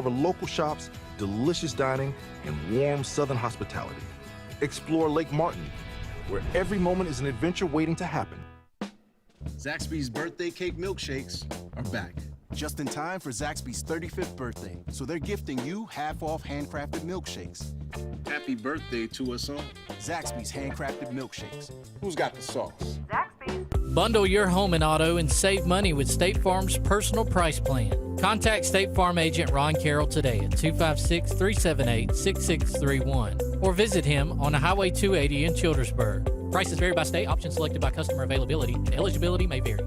discover local shops, delicious dining, and warm Southern hospitality. Explore Lake Martin, where every moment is an adventure waiting to happen. Zaxby's birthday cake milkshakes are back. Just in time for Zaxby's 35th birthday, so they're gifting you half-off handcrafted milkshakes. Happy birthday to us all. Zaxby's handcrafted milkshakes. Who's got the sauce? Zaxby's. Bundle your home and auto and save money with State Farm's personal price plan. Contact State Farm agent Ron Carroll today at 256-378-6631 or visit him on Highway 280 in Childersburg. Prices vary by state. Options selected by customer availability. Eligibility may vary.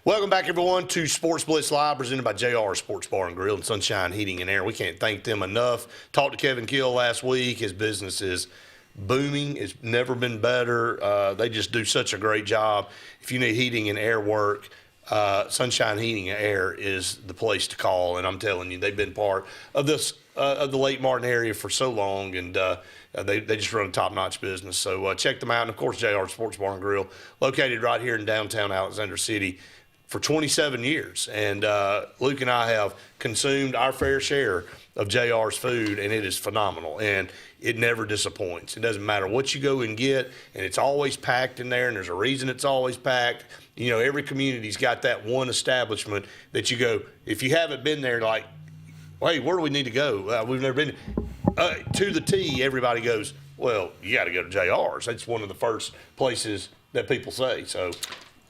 Welcome back, everyone, to Sports Blitz Live, presented by JR Sports Bar and Grill and Sunshine Heating and Air. We can't thank them enough. Talked to Kevin Kill last week. His business is booming. It's never been better. They just do such a great job. If you need heating and air work, Sunshine Heating and Air is the place to call. And I'm telling you, they've been part of this of the Lake Martin area for so long, and they just run a top-notch business. So check them out. And, of course, JR Sports Bar and Grill, located right here in downtown Alexander City for 27 years. And Luke and I have consumed our fair share of JR's food, and it is phenomenal. And it never disappoints. It doesn't matter what you go and get, and it's always packed in there, and there's a reason it's always packed. You know, every community's got that one establishment that you go, if you haven't been there, like, hey, where do we need to go? We've never been. To the T, everybody goes, well, you got to go to JR's. That's one of the first places that people say. So.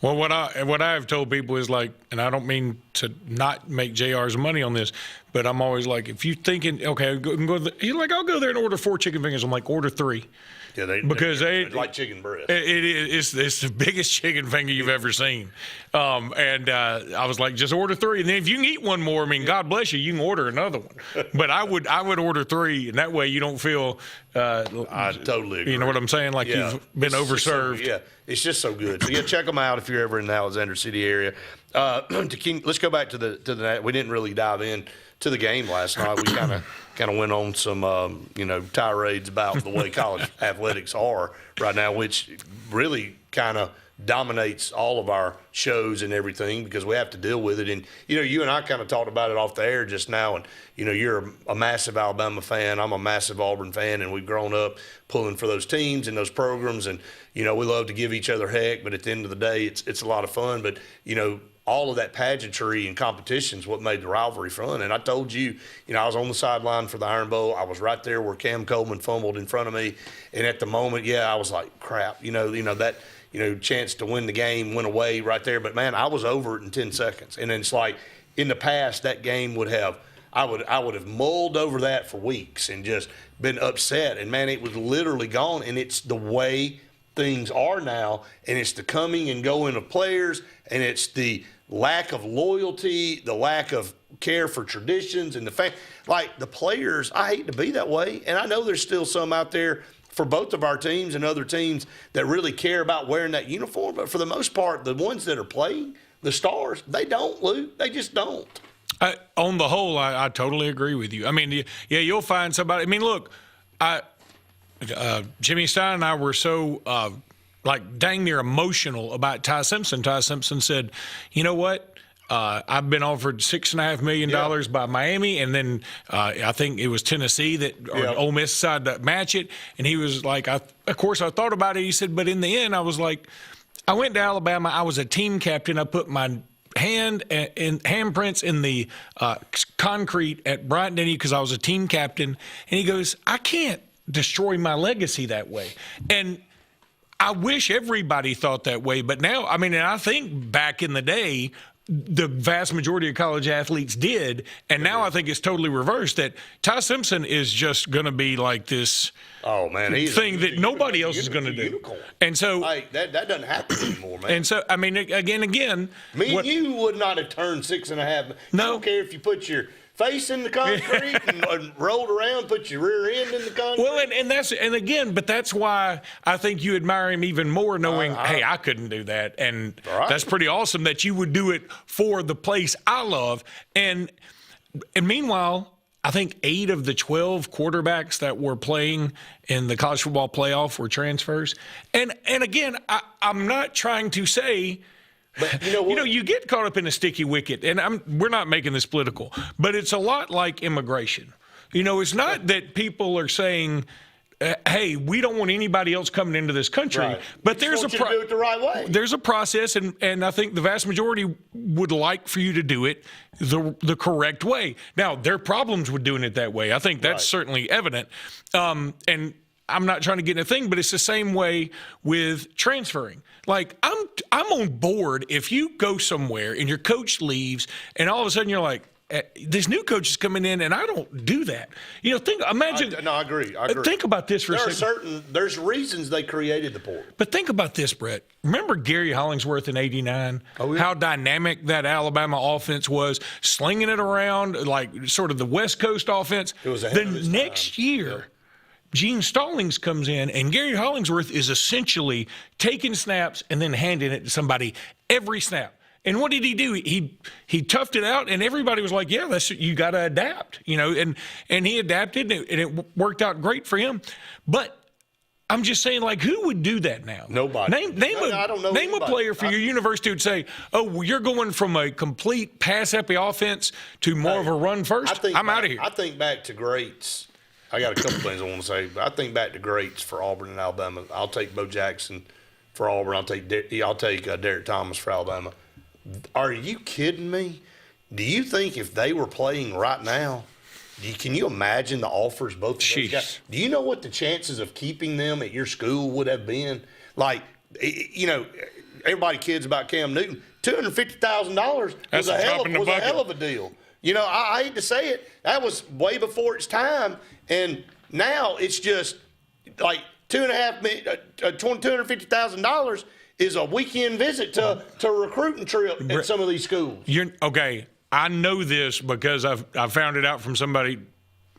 Well, what I have told people is, like, and I don't mean to not make JR's money on this, but I'm always like, if you're thinking, okay, he's like, I'll go there and order 4 chicken fingers. I'm like, order 3. Yeah, they like chicken breast. It's the biggest chicken finger you've ever seen. I was like, just order 3. And then if you can eat one more, I mean, God bless you, you can order another one. But I would order 3, and that way you don't feel I totally agree. You know what I'm saying? Like you've been overserved. Yeah, it's just so good. So, check them out if you're ever in the Alexander City area. Let's go back to the we didn't really dive in to the game last night. We kind of went on some tirades about the way college athletics are right now, which really kind of dominates all of our shows and everything because we have to deal with it. And you and I kind of talked about it off the air just now. And you're a massive Alabama fan. I'm a massive Auburn fan, and we've grown up pulling for those teams and those programs. And we love to give each other heck, but at the end of the day, it's a lot of fun. But all of that pageantry and competition is what made the rivalry fun. And I told you, I was on the sideline for the Iron Bowl. I was right there where Cam Coleman fumbled in front of me. And at the moment, I was like, crap, that chance to win the game went away right there. But, man, I was over it in 10 seconds. And then it's like in the past, that game I would have mulled over that for weeks and just been upset. And, man, it was literally gone. And it's the way things are now, and it's the coming and going of players, and it's the lack of loyalty, the lack of care for traditions, and the players, I hate to be that way, and I know there's still some out there for both of our teams and other teams that really care about wearing that uniform, but for the most part, the ones that are playing, the stars, they don't, Luke. They just don't. On the whole, I totally agree with you. I mean, you'll find somebody. I mean, look, Jimmy Stein and I were so dang near emotional about Ty Simpson. Ty Simpson said, you know what? I've been offered $6.5 million by Miami, and then I think it was Tennessee or Ole Miss decided to match it. And he was like, of course, I thought about it. He said, but in the end, I was like, I went to Alabama. I was a team captain. I put my handprints in the concrete at Bryant-Denny because I was a team captain. And he goes, I can't destroy my legacy that way. And I wish everybody thought that way. But now, I mean, and I think back in the day, the vast majority of college athletes did. And now I think it's totally reversed, that Ty Simpson is just going to be like this thing that nobody else is going to do. Unicorn. And so that doesn't happen anymore, man. And so, I mean, again, you would not have turned 6.5. No. I don't care if you put your facing the concrete and rolled around, put your rear end in the concrete. Well, but that's why I think you admire him even more, knowing, hey, I couldn't do that, and that's pretty awesome that you would do it for the place I love. And meanwhile, I think 8 of the 12 quarterbacks that were playing in the college football playoff were transfers. And again, I'm not trying to say. But you get caught up in a sticky wicket, and we're not making this political, but it's a lot like immigration. It's not that people are saying, hey, we don't want anybody else coming into this country, right. But there's to do it the right way. There's a process, and I think the vast majority would like for you to do it the correct way. Now, there are problems with doing it that way. I think that's certainly evident, and I'm not trying to get in a thing, but it's the same way with transferring. Like, I'm on board if you go somewhere and your coach leaves and all of a sudden you're like, this new coach is coming in and I don't do that. Imagine. I agree. Think about this for a second. There's reasons they created the portal. But think about this, Brett. Remember Gary Hollingsworth in '89? Oh, yeah. How dynamic that Alabama offense was, slinging it around like sort of the West Coast offense. It was the next year. Gene Stallings comes in, and Gary Hollingsworth is essentially taking snaps and then handing it to somebody every snap. And what did he do? He toughed it out, and everybody was like, "Yeah, you got to adapt," And he adapted, and it worked out great for him. But I'm just saying, like, who would do that now? Nobody. I don't know. Name a player for your university who'd say, "Oh, well, you're going from a complete pass-happy offense to more of a run first. I'm out of here." I think back to greats. I got a couple things I want to say, but I think back to greats for Auburn and Alabama. I'll take Bo Jackson for Auburn. I'll take Derek Thomas for Alabama. Are you kidding me? Do you think if they were playing right now, can you imagine the offers both of those guys? Do you know what the chances of keeping them at your school would have been? Like, everybody kids about Cam Newton. $250,000 was a hell of a deal. I hate to say it. That was way before its time, and now it's just like $250,000 is a weekend visit to a recruiting trip at some of these schools. Okay, I know this because I found it out from somebody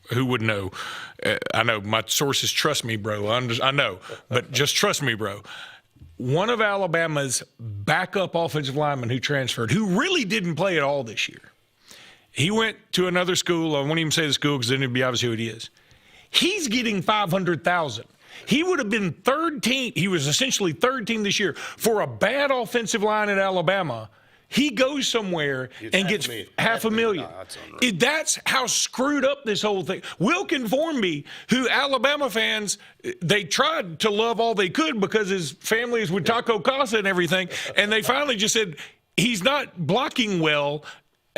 who would know. I know my sources trust me, bro. I know, but just trust me, bro. One of Alabama's backup offensive linemen who transferred, who really didn't play at all this year. He went to another school. I won't even say the school because then it'd be obvious who it is. He's getting $500,000. He would have been third team. He was essentially third team this year for a bad offensive line at Alabama. He goes somewhere and gets $500,000. That's how screwed up this whole thing. Wilkin Formby, who Alabama fans, they tried to love all they could because his family is with Taco Casa and everything, and they finally just said he's not blocking well.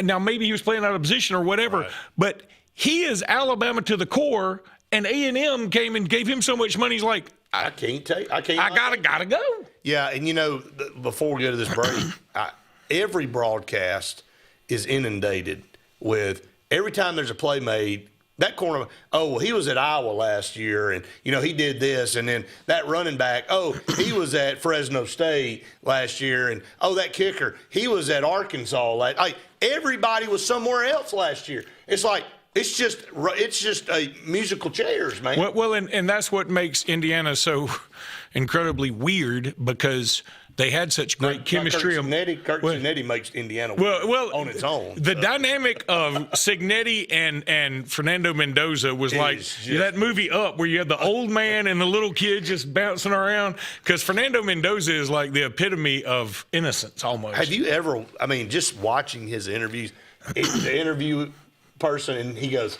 Now, maybe he was playing out of position or whatever, but he is Alabama to the core, and A&M came and gave him so much money. He's like, I gotta go. Yeah, and before we go to this break, every broadcast is inundated with every time there's a play made. That corner, he was at Iowa last year, and, he did this. And then that running back, he was at Fresno State last year. And, that kicker, he was at Arkansas. Everybody was somewhere else last year. It's like, it's just a musical chairs, man. Well, and that's what makes Indiana so incredibly weird because they had such great chemistry. Kirk Cignetti makes Indiana on its own. The dynamic of Cignetti and Fernando Mendoza was that movie Up, where you had the old man and the little kid just bouncing around. Because Fernando Mendoza is like the epitome of innocence almost. Have you ever? Just watching his interviews, the interview person, and he goes,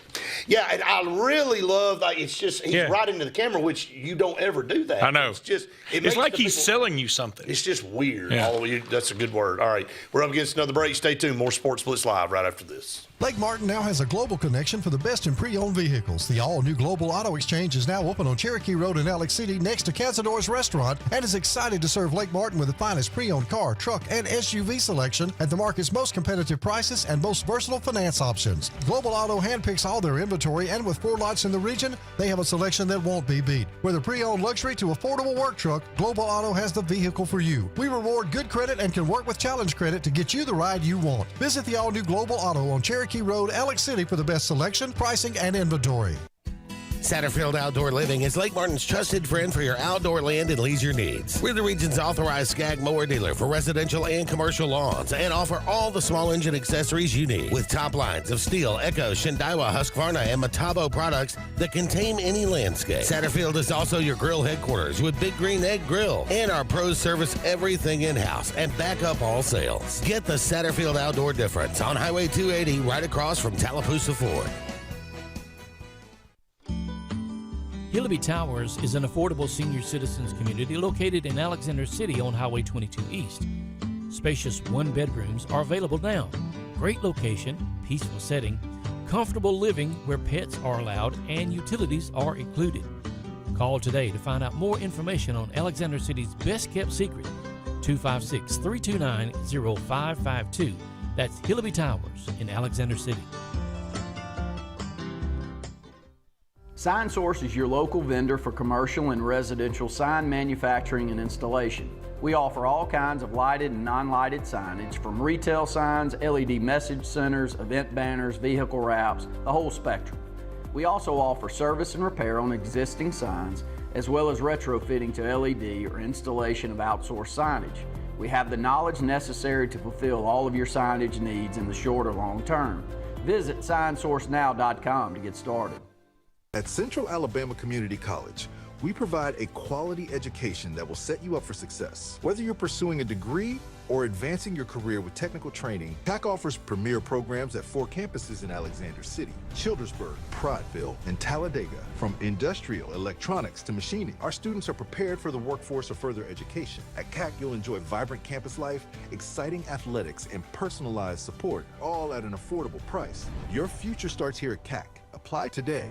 "Yeah, and I really love." It's just he's right into the camera, which you don't ever do that. I know. It's just it's like he's selling you something. It's just weird. Yeah. That's a good word. All right, we're up against another break. Stay tuned. More Sports Blitz Live right after this. Lake Martin now has a global connection for the best in pre-owned vehicles. The all-new Global Auto Exchange is now open on Cherokee Road in Alex City next to Cazador's Restaurant and is excited to serve Lake Martin with the finest pre-owned car, truck, and SUV selection at the market's most competitive prices and most versatile finance options. Global Auto handpicks all their inventory, and with 4 lots in the region, they have a selection that won't be beat. Whether pre-owned luxury to affordable work truck, Global Auto has the vehicle for you. We reward good credit and can work with challenge credit to get you the ride you want. Visit the all-new Global Auto on Cherokee Cherokee Road, Alex City for the best selection, pricing, and inventory. Satterfield Outdoor Living is Lake Martin's trusted friend for your outdoor land and leisure needs. We're the region's authorized Skag mower dealer for residential and commercial lawns and offer all the small engine accessories you need with top lines of Steel, Echo, Shindaiwa, Husqvarna, and Metabo products that can tame any landscape. Satterfield is also your grill headquarters with Big Green Egg Grill, and our pros service everything in-house and back up all sales. Get the Satterfield Outdoor difference on Highway 280 right across from Tallapoosa Ford. Hillaby Towers is an affordable senior citizens community located in Alexander City on Highway 22 East. Spacious one-bedrooms are available now. Great location, peaceful setting, comfortable living where pets are allowed and utilities are included. Call today to find out more information on Alexander City's best-kept secret, 256-329-0552. That's Hillaby Towers in Alexander City. Sign Source is your local vendor for commercial and residential sign manufacturing and installation. We offer all kinds of lighted and non-lighted signage, from retail signs, LED message centers, event banners, vehicle wraps, the whole spectrum. We also offer service and repair on existing signs, as well as retrofitting to LED or installation of outsourced signage. We have the knowledge necessary to fulfill all of your signage needs in the short or long term. Visit signsourcenow.com to get started. At Central Alabama Community College, we provide a quality education that will set you up for success. Whether you're pursuing a degree or advancing your career with technical training, CAC offers premier programs at 4 campuses in Alexander City, Childersburg, Prattville, and Talladega. From industrial, electronics to machining, our students are prepared for the workforce or further education. At CAC, you'll enjoy vibrant campus life, exciting athletics, and personalized support, all at an affordable price. Your future starts here at CAC. Apply today.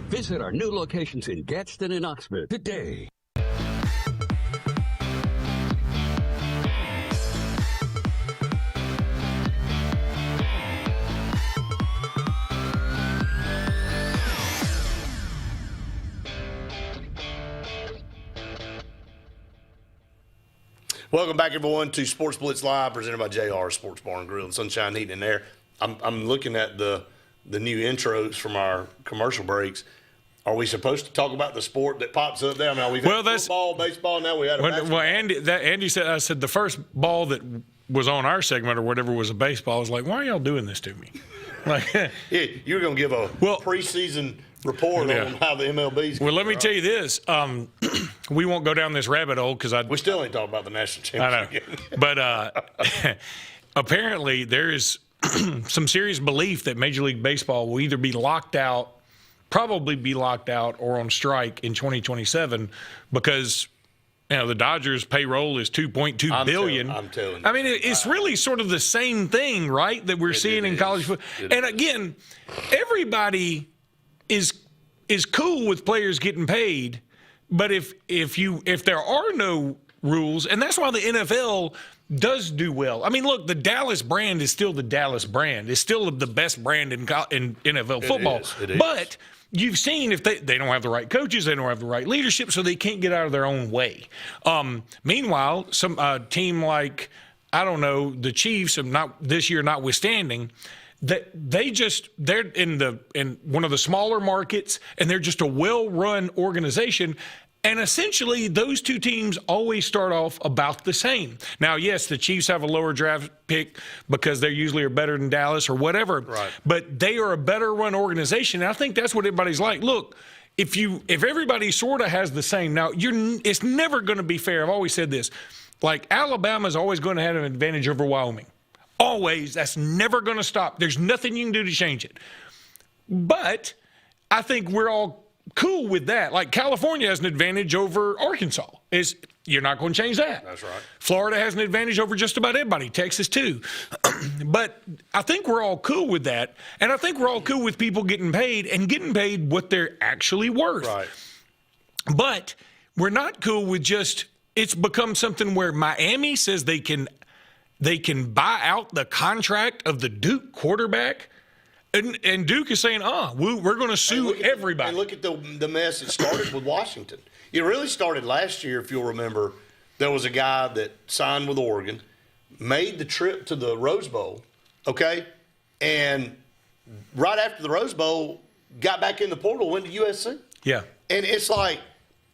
Visit our new locations in Gadsden and Oxford today. Welcome back, everyone, to Sports Blitz Live, presented by JR Sports Bar and Grill and Sunshine Heating and Air. I'm looking at the new intros from our commercial breaks. Are we supposed to talk about the sport that pops up there? Now we've had football, baseball. Now we had a basketball. Well, Andy said, I said the first ball that was on our segment or whatever was a baseball. I was like, why are y'all doing this to me? Like, yeah, you're going to give a preseason report on how the MLB's. Well, let me tell you this. We won't go down this rabbit hole because we still ain't talking about the national championship. I know, but apparently there is some serious belief that Major League Baseball will either be locked out, probably be locked out, or on strike in 2027 because the Dodgers' payroll is $2.2 billion. I'm telling you. I mean, it's really sort of the same thing, right, that we're seeing in college football. And again, everybody is cool with players getting paid, but if there are no rules, and that's why the NFL does do well. I mean, look, the Dallas brand is still the Dallas brand. It's still the best brand in NFL football. It is. But you've seen if they don't have the right coaches, they don't have the right leadership, so they can't get out of their own way. Meanwhile, some team like, I don't know, the Chiefs, not this year notwithstanding, that they're in one of the smaller markets, and they're just a well-run organization. And essentially, those two teams always start off about the same. Now, yes, the Chiefs have a lower draft pick because they usually are better than Dallas or whatever. Right. But they are a better run organization. And I think that's what everybody's like. Look, if everybody sort of has the same, now it's never going to be fair. I've always said this. Like, Alabama's always going to have an advantage over Wyoming. Always. That's never going to stop. There's nothing you can do to change it. But I think we're all cool with that. Like California has an advantage over Arkansas. You're not going to change that. That's right. Florida has an advantage over just about everybody, Texas too. But I think we're all cool with that. And I think we're all cool with people getting paid and getting paid what they're actually worth. Right. But we're not cool with just it's become something where Miami says they can buy out the contract of the Duke quarterback. And Duke is saying, we're going to sue everybody. And look at the mess it started with Washington. It really started last year, if you'll remember. There was a guy that signed with Oregon, made the trip to the Rose Bowl, okay? And right after the Rose Bowl, got back in the portal, went to USC. Yeah. And it's like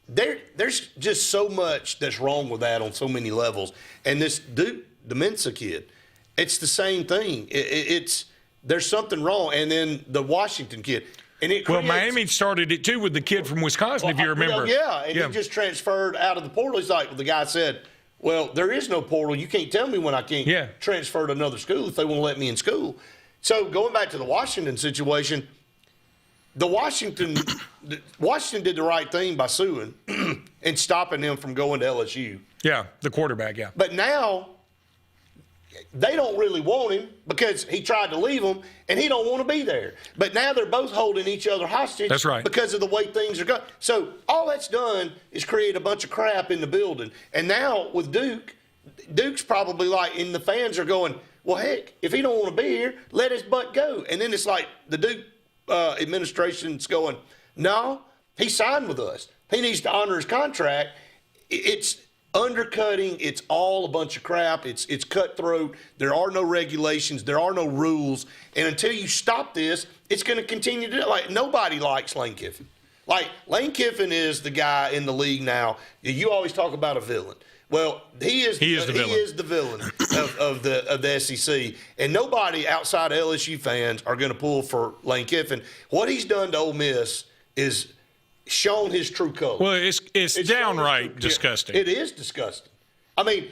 there's just so much that's wrong with that on so many levels. And this Duke, the Mensa kid, it's the same thing. There's something wrong. And then the Washington kid. And Miami started it too with the kid from Wisconsin, if you remember. He just transferred out of the portal. He's like, the guy said, well, there is no portal. You can't tell me when I can't transfer to another school if they won't let me in school. So going back to the Washington situation, Washington did the right thing by suing and stopping him from going to LSU. Yeah, the quarterback, yeah. But now they don't really want him because he tried to leave them, and he don't want to be there. But now they're both holding each other hostage. That's right. Because of the way things are going. So all that's done is create a bunch of crap in the building. And now with Duke's probably like, and the fans are going, well, heck, if he don't want to be here, let his butt go. And then it's like the Duke administration's going, no, he signed with us. He needs to honor his contract. It's undercutting. It's all a bunch of crap. It's cutthroat. There are no regulations. There are no rules. And until you stop this, it's going to continue to, like, nobody likes Lane Kiffin. Like, Lane Kiffin is the guy in the league now. You always talk about a villain. Well, he is the villain of the SEC. And nobody outside of LSU fans are going to pull for Lane Kiffin. What he's done to Ole Miss is shown his true colors. Well, it's downright disgusting. It is disgusting. I mean,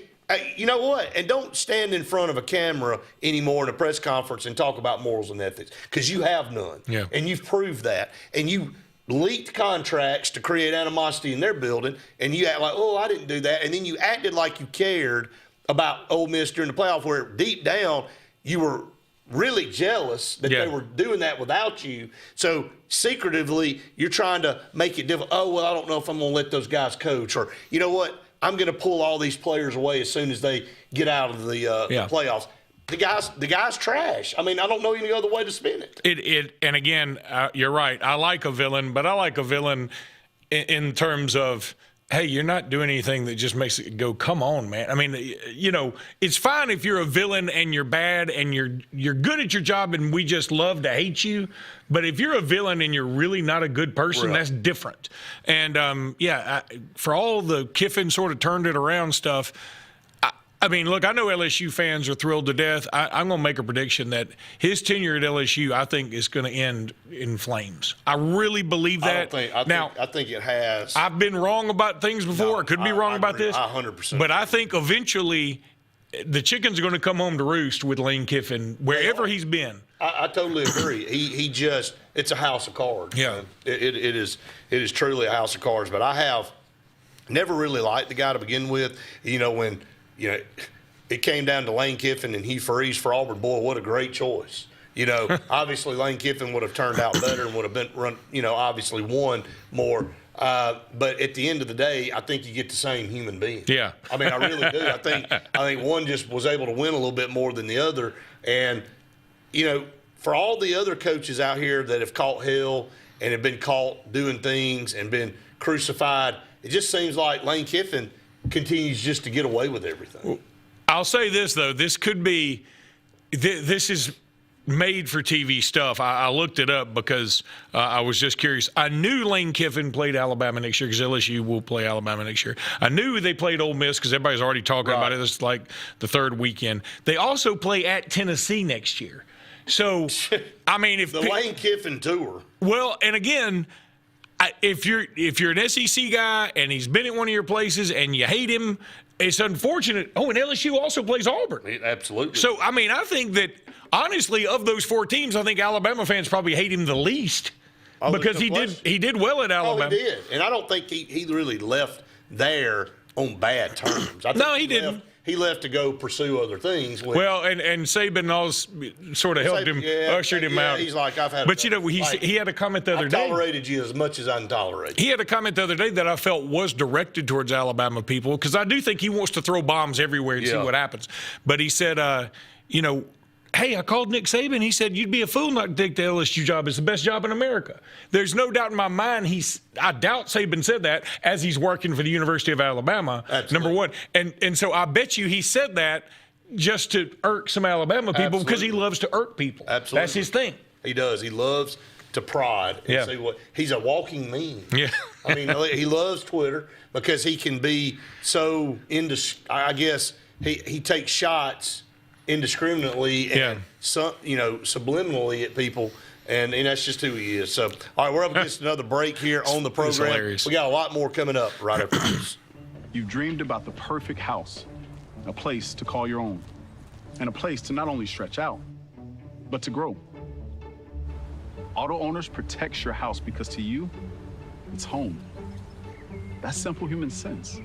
you know what? And don't stand in front of a camera anymore in a press conference and talk about morals and ethics, because you have none. Yeah. And you've proved that. And you leaked contracts to create animosity in their building, and you act like, oh, I didn't do that. And then you acted like you cared about Ole Miss during the playoff, where deep down you were really jealous that they were doing that without you. So secretively, you're trying to make it difficult. Oh, well, I don't know if I'm going to let those guys coach. Or, you know what, I'm going to pull all these players away as soon as they get out of the playoffs. The guy's trash. I mean, I don't know any other way to spin it. And again, you're right. I like a villain, but I like a villain in terms of, hey, you're not doing anything that just makes it go, come on, man. I mean, you know, it's fine if you're a villain and you're bad and you're good at your job and we just love to hate you. But if you're a villain and you're really not a good person, that's different. And, for all the Kiffin sort of turned it around stuff, I mean, look, I know LSU fans are thrilled to death. I'm going to make a prediction that his tenure at LSU, I think, is going to end in flames. I really believe that. I think it has. I've been wrong about things before. I could be wrong about this. 100%. But I think eventually the chickens are going to come home to roost with Lane Kiffin, wherever he's been. I totally agree. He just – it's a house of cards. Yeah. It is truly a house of cards. But I have never really liked the guy to begin with. You know, when – it came down to Lane Kiffin and Hugh Freeze for Auburn. Boy, what a great choice. You know, obviously Lane Kiffin would have turned out better and would have been obviously won more. But at the end of the day, I think you get the same human being. Yeah. I mean, I really do. I think one just was able to win a little bit more than the other. And, you know, for all the other coaches out here that have caught hell and have been caught doing things and been crucified, it just seems like Lane Kiffin continues just to get away with everything. I'll say this, though. This could be – this is made for TV stuff. I looked it up because I was just curious. I knew Lane Kiffin played Alabama next year because LSU will play Alabama next year. I knew they played Ole Miss because everybody's already talking about it. This is like the third weekend. They also play at Tennessee next year. So, I mean, if the Lane Kiffin tour. Well, and again – if you're an SEC guy and he's been at one of your places and you hate him, it's unfortunate. Oh, and LSU also plays Auburn. Absolutely. So, I mean, I think that, honestly, of those four teams, I think Alabama fans probably hate him the least because he did well at Alabama. Oh, he did. And I don't think he really left there on bad terms. I think No, he didn't. He left to go pursue other things. Well, and Saban always sort of helped him, ushered him out. He's like, I've had. But he had a comment the other day. I tolerated you as much as I can tolerate. He had a comment the other day that I felt was directed towards Alabama people, because I do think he wants to throw bombs everywhere and see what happens. But he said, hey, I called Nick Saban. He said, you'd be a fool not to take the LSU job. It's the best job in America. There's no doubt in my mind I doubt Saban said that as he's working for the University of Alabama, number one. And so I bet you he said that just to irk some Alabama people because he loves to irk people. Absolutely. That's his thing. He does. He loves to prod and see what – he's a walking meme. Yeah. I mean, he loves Twitter because he can be so I guess he takes shots – indiscriminately and subliminally at people, and that's just who he is. So, all right, we're up against another break here on the program. We got a lot more coming up right after this. You've dreamed about the perfect house, a place to call your own, and a place to not only stretch out, but to grow. Auto Owners protects your house because to you, it's home. That's simple human sense.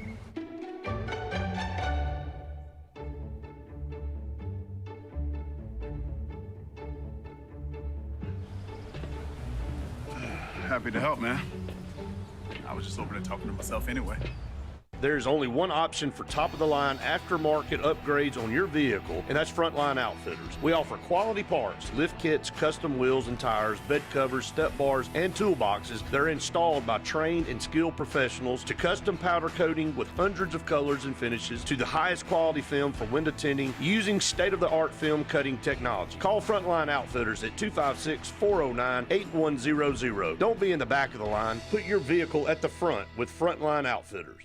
Happy to help, man. I was just over there talking to myself anyway. There's only one option for top-of-the-line aftermarket upgrades on your vehicle, and that's Frontline Outfitters. We offer quality parts, lift kits, custom wheels and tires, bed covers, step bars, and toolboxes that are installed by trained and skilled professionals, to custom powder coating with hundreds of colors and finishes, to the highest quality film for window tinting using state-of-the-art film cutting technology. Call Frontline Outfitters at 256-409-8100. Don't be in the back of the line. Put your vehicle at the front with Frontline Outfitters.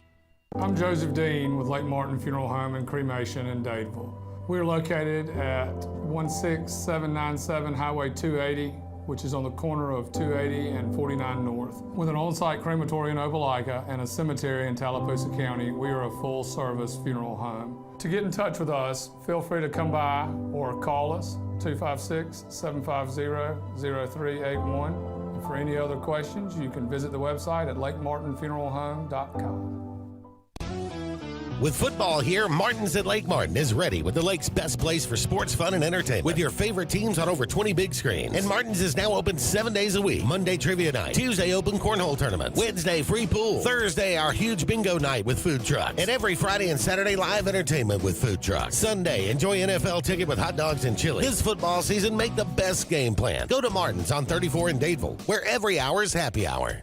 I'm Joseph Dean with Lake Martin Funeral Home and Cremation in Dadeville. We're located at 16797 Highway 280, which is on the corner of 280 and 49 North. With an on-site crematory in Opelika and a cemetery in Tallapoosa County, we are a full-service funeral home. To get in touch with us, feel free to come by or call us, 256-750-0381. And for any other questions, you can visit the website at lakemartinfuneralhome.com. With football here, Martin's at Lake Martin is ready with the lake's best place for sports, fun, and entertainment. With your favorite teams on over 20 big screens. And Martin's is now open 7 days a week. Monday, trivia night. Tuesday, open cornhole tournaments. Wednesday, free pool. Thursday, our huge bingo night with food trucks. And every Friday and Saturday, live entertainment with food trucks. Sunday, enjoy NFL ticket with hot dogs and chili. This football season, make the best game plan. Go to Martin's on 34 in Dadeville, where every hour is happy hour.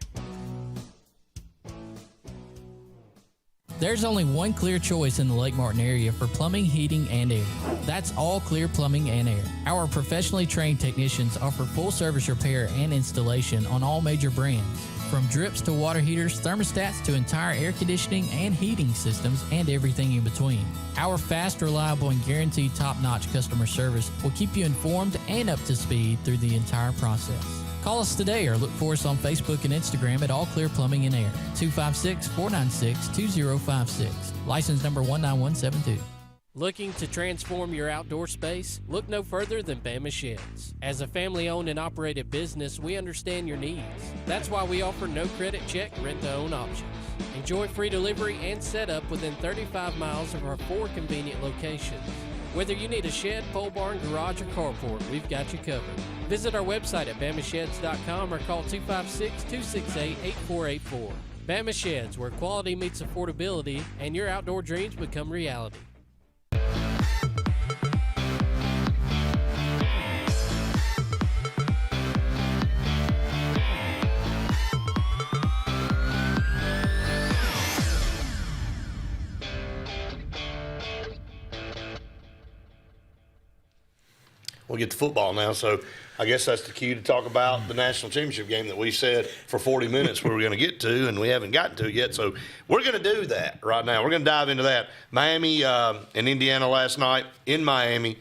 There's only one clear choice in the Lake Martin area for plumbing, heating, and air. That's All Clear Plumbing and Air. Our professionally trained technicians offer full service repair and installation on all major brands. From drips to water heaters, thermostats to entire air conditioning and heating systems, and everything in between. Our fast, reliable, and guaranteed top-notch customer service will keep you informed and up to speed through the entire process. Call us today or look for us on Facebook and Instagram at All Clear Plumbing and Air, 256-496-2056. License number 19172. Looking to transform your outdoor space? Look no further than Bama Sheds. As a family-owned and operated business, we understand your needs. That's why we offer no credit check, rent-to-own options. Enjoy free delivery and setup within 35 miles of our 4 convenient locations. Whether you need a shed, pole barn, garage, or carport, we've got you covered. Visit our website at bamasheds.com or call 256-268-8484. Bama Sheds, where quality meets affordability and your outdoor dreams become reality. We'll get to football now, so I guess that's the cue to talk about the national championship game that we said for 40 minutes we were going to get to, and we haven't gotten to it yet. So we're going to do that right now. We're going to dive into that. Miami and Indiana last night in Miami.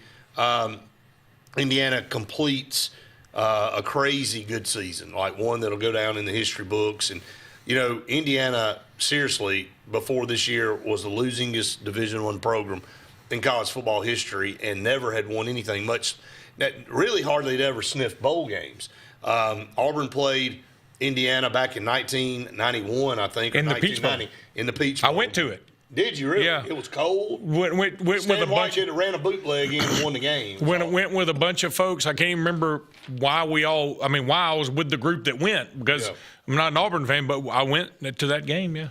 Indiana completes a crazy good season, like one that'll go down in the history books. And, you know, Indiana, seriously, before this year was the losingest Division I program in college football history and never had won anything much. That really hardly had ever sniffed bowl games. Auburn played Indiana back in 1991, I think, or In the Peach Bowl. 1990, in the Peach Bowl. I went to it. Did you really? Yeah. It was cold. Went with Stan a White bunch. ran a bootleg in and won the game. Went with a bunch of folks. I can't even remember why I was with the group that went, because I'm not an Auburn fan, but I went to that game, yeah.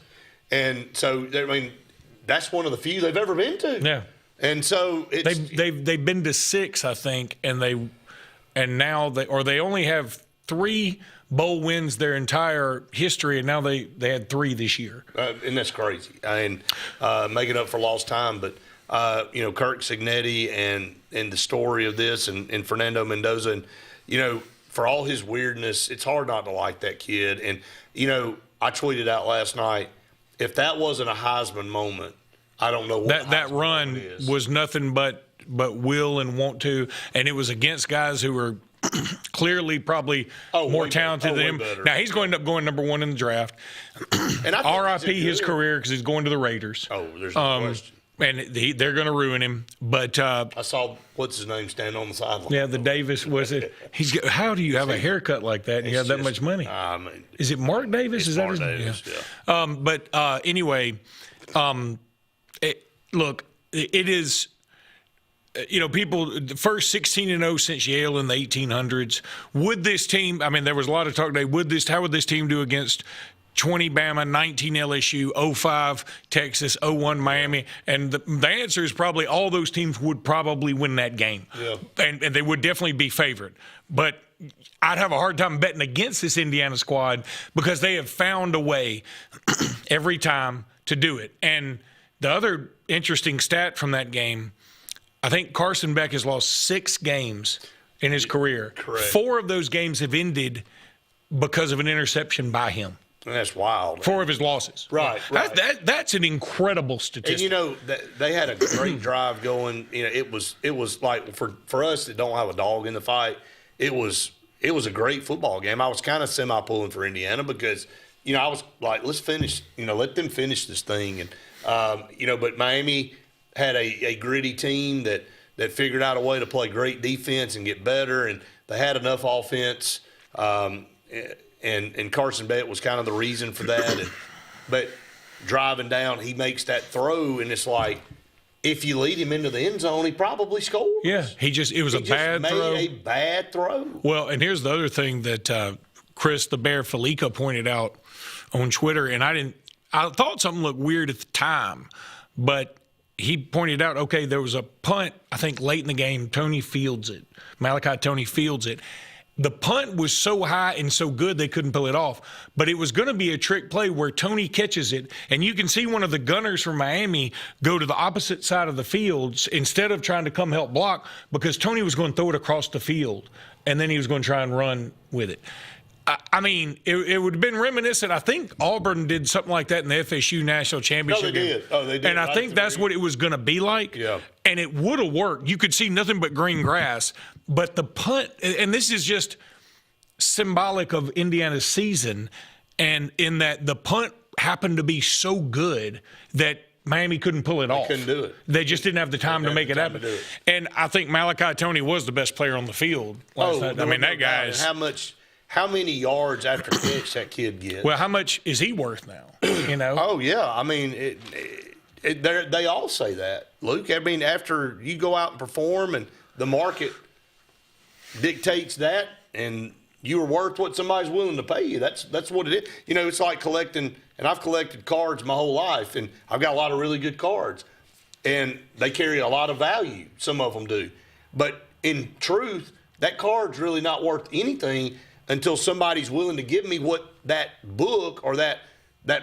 And so, I mean, that's one of the few they've ever been to. Yeah. And so it's they've been to 6, I think, and now they only have 3 bowl wins their entire history, and now they had 3 this year. And that's crazy. And making up for lost time, but Kirk Cignetti and the story of this, and Fernando Mendoza, and for all his weirdness, it's hard not to like that kid. And I tweeted out last night, if that wasn't a Heisman moment, I don't know what that run was nothing but will and want to, and it was against guys who were clearly probably more talented than him. Better. Now he's going to end up going number 1 in the draft. And R.I.P. his career, because he's going to the Raiders. Oh, there's no question. And they're going to ruin him. But I saw what's his name standing on the sideline. Yeah, the Davis was it. How do you have a haircut like that and you have that much money? Is it Mark Davis? Is that his name? Yeah. But anyway, look, it is. People, the first 16-0 since Yale in the 1800s. Would this team? I mean, there was a lot of talk today. How would this team do against 20 Bama, 19 LSU, 05 Texas, 01 Miami? And the answer is probably all those teams would probably win that game. Yeah. And they would definitely be favored. But I'd have a hard time betting against this Indiana squad, because they have found a way every time to do it. And the other interesting stat from that game, I think Carson Beck has lost 6 games in his career. Correct. 4 of those games have ended because of an interception by him. That's wild. 4 of his losses. Right. That's an incredible statistic. And they had a great drive going. It was like for us that don't have a dog in the fight, it was a great football game. I was kind of semi-pulling for Indiana because I was like, let's finish. Let them finish this thing. And but Miami had a gritty team that figured out a way to play great defense and get better, and they had enough offense. And Carson Beck was kind of the reason for that. But driving down, he makes that throw, and it's like, if you lead him into the end zone, he probably scores. Yeah, it was a bad throw. Made a bad throw. Well, and here's the other thing that Chris the Bear Felica pointed out on Twitter, and I thought something looked weird at the time, but he pointed out, okay, there was a punt, I think late in the game, Tony fields it. The punt was so high and so good they couldn't pull it off. But it was going to be a trick play where Tony catches it, and you can see one of the gunners from Miami go to the opposite side of the field instead of trying to come help block, because Tony was going to throw it across the field, and then he was going to try and run with it. I mean, it would have been reminiscent. I think Auburn did something like that in the FSU National Championship game. They did. And I think that's what it was going to be like. Yeah. And it would have worked. You could see nothing but green grass. But the punt, and this is just symbolic of Indiana's season, and in that the punt happened to be so good that Miami couldn't pull it off. Couldn't do it. They just didn't have the time to make it happen. And I think Malachi Tony was the best player on the field last night. I mean, that guy is. How many yards after catch that kid gets? Well, how much is he worth now? Oh yeah, I mean, they all say that, Luke. I mean, after you go out and perform, and the market dictates that, and you are worth what somebody's willing to pay you. That's what it is. It's like collecting, and I've collected cards my whole life, and I've got a lot of really good cards, and they carry a lot of value. Some of them do, but in truth, that card's really not worth anything until somebody's willing to give me what that book or that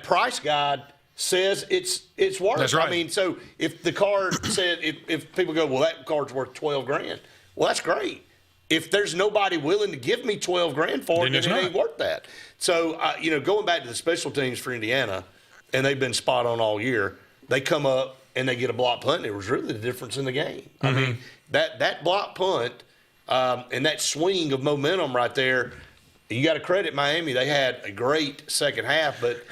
price guide says it's worth. That's right. I mean, so if the card said, if people go, well, that card's worth $12,000, well, that's great. If there's nobody willing to give me $12,000 for it, then it ain't worth that. So, going back to the special teams for Indiana, and they've been spot on all year, they come up and they get a block punt, and it was really the difference in the game. Mm-hmm. I mean, that block punt and that swing of momentum right there, you got to credit Miami. They had a great second half, but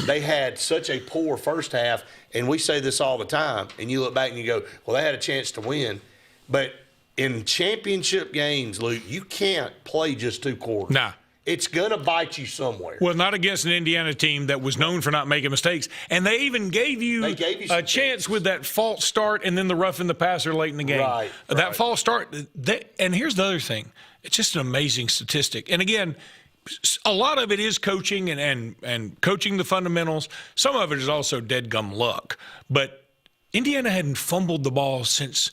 they had such a poor first half. And we say this all the time. And you look back and you go, well, they had a chance to win. But in championship games, Luke, you can't play just 2 quarters. Nah. it's going to bite you somewhere. Well, not against an Indiana team that was known for not making mistakes. And they even gave you a chance with that false start and then the roughing the passer late in the game. Right. That false start. And here's the other thing. It's just an amazing statistic. And again, a lot of it is coaching and coaching the fundamentals. Some of it is also dead-gum luck. But Indiana hadn't fumbled the ball since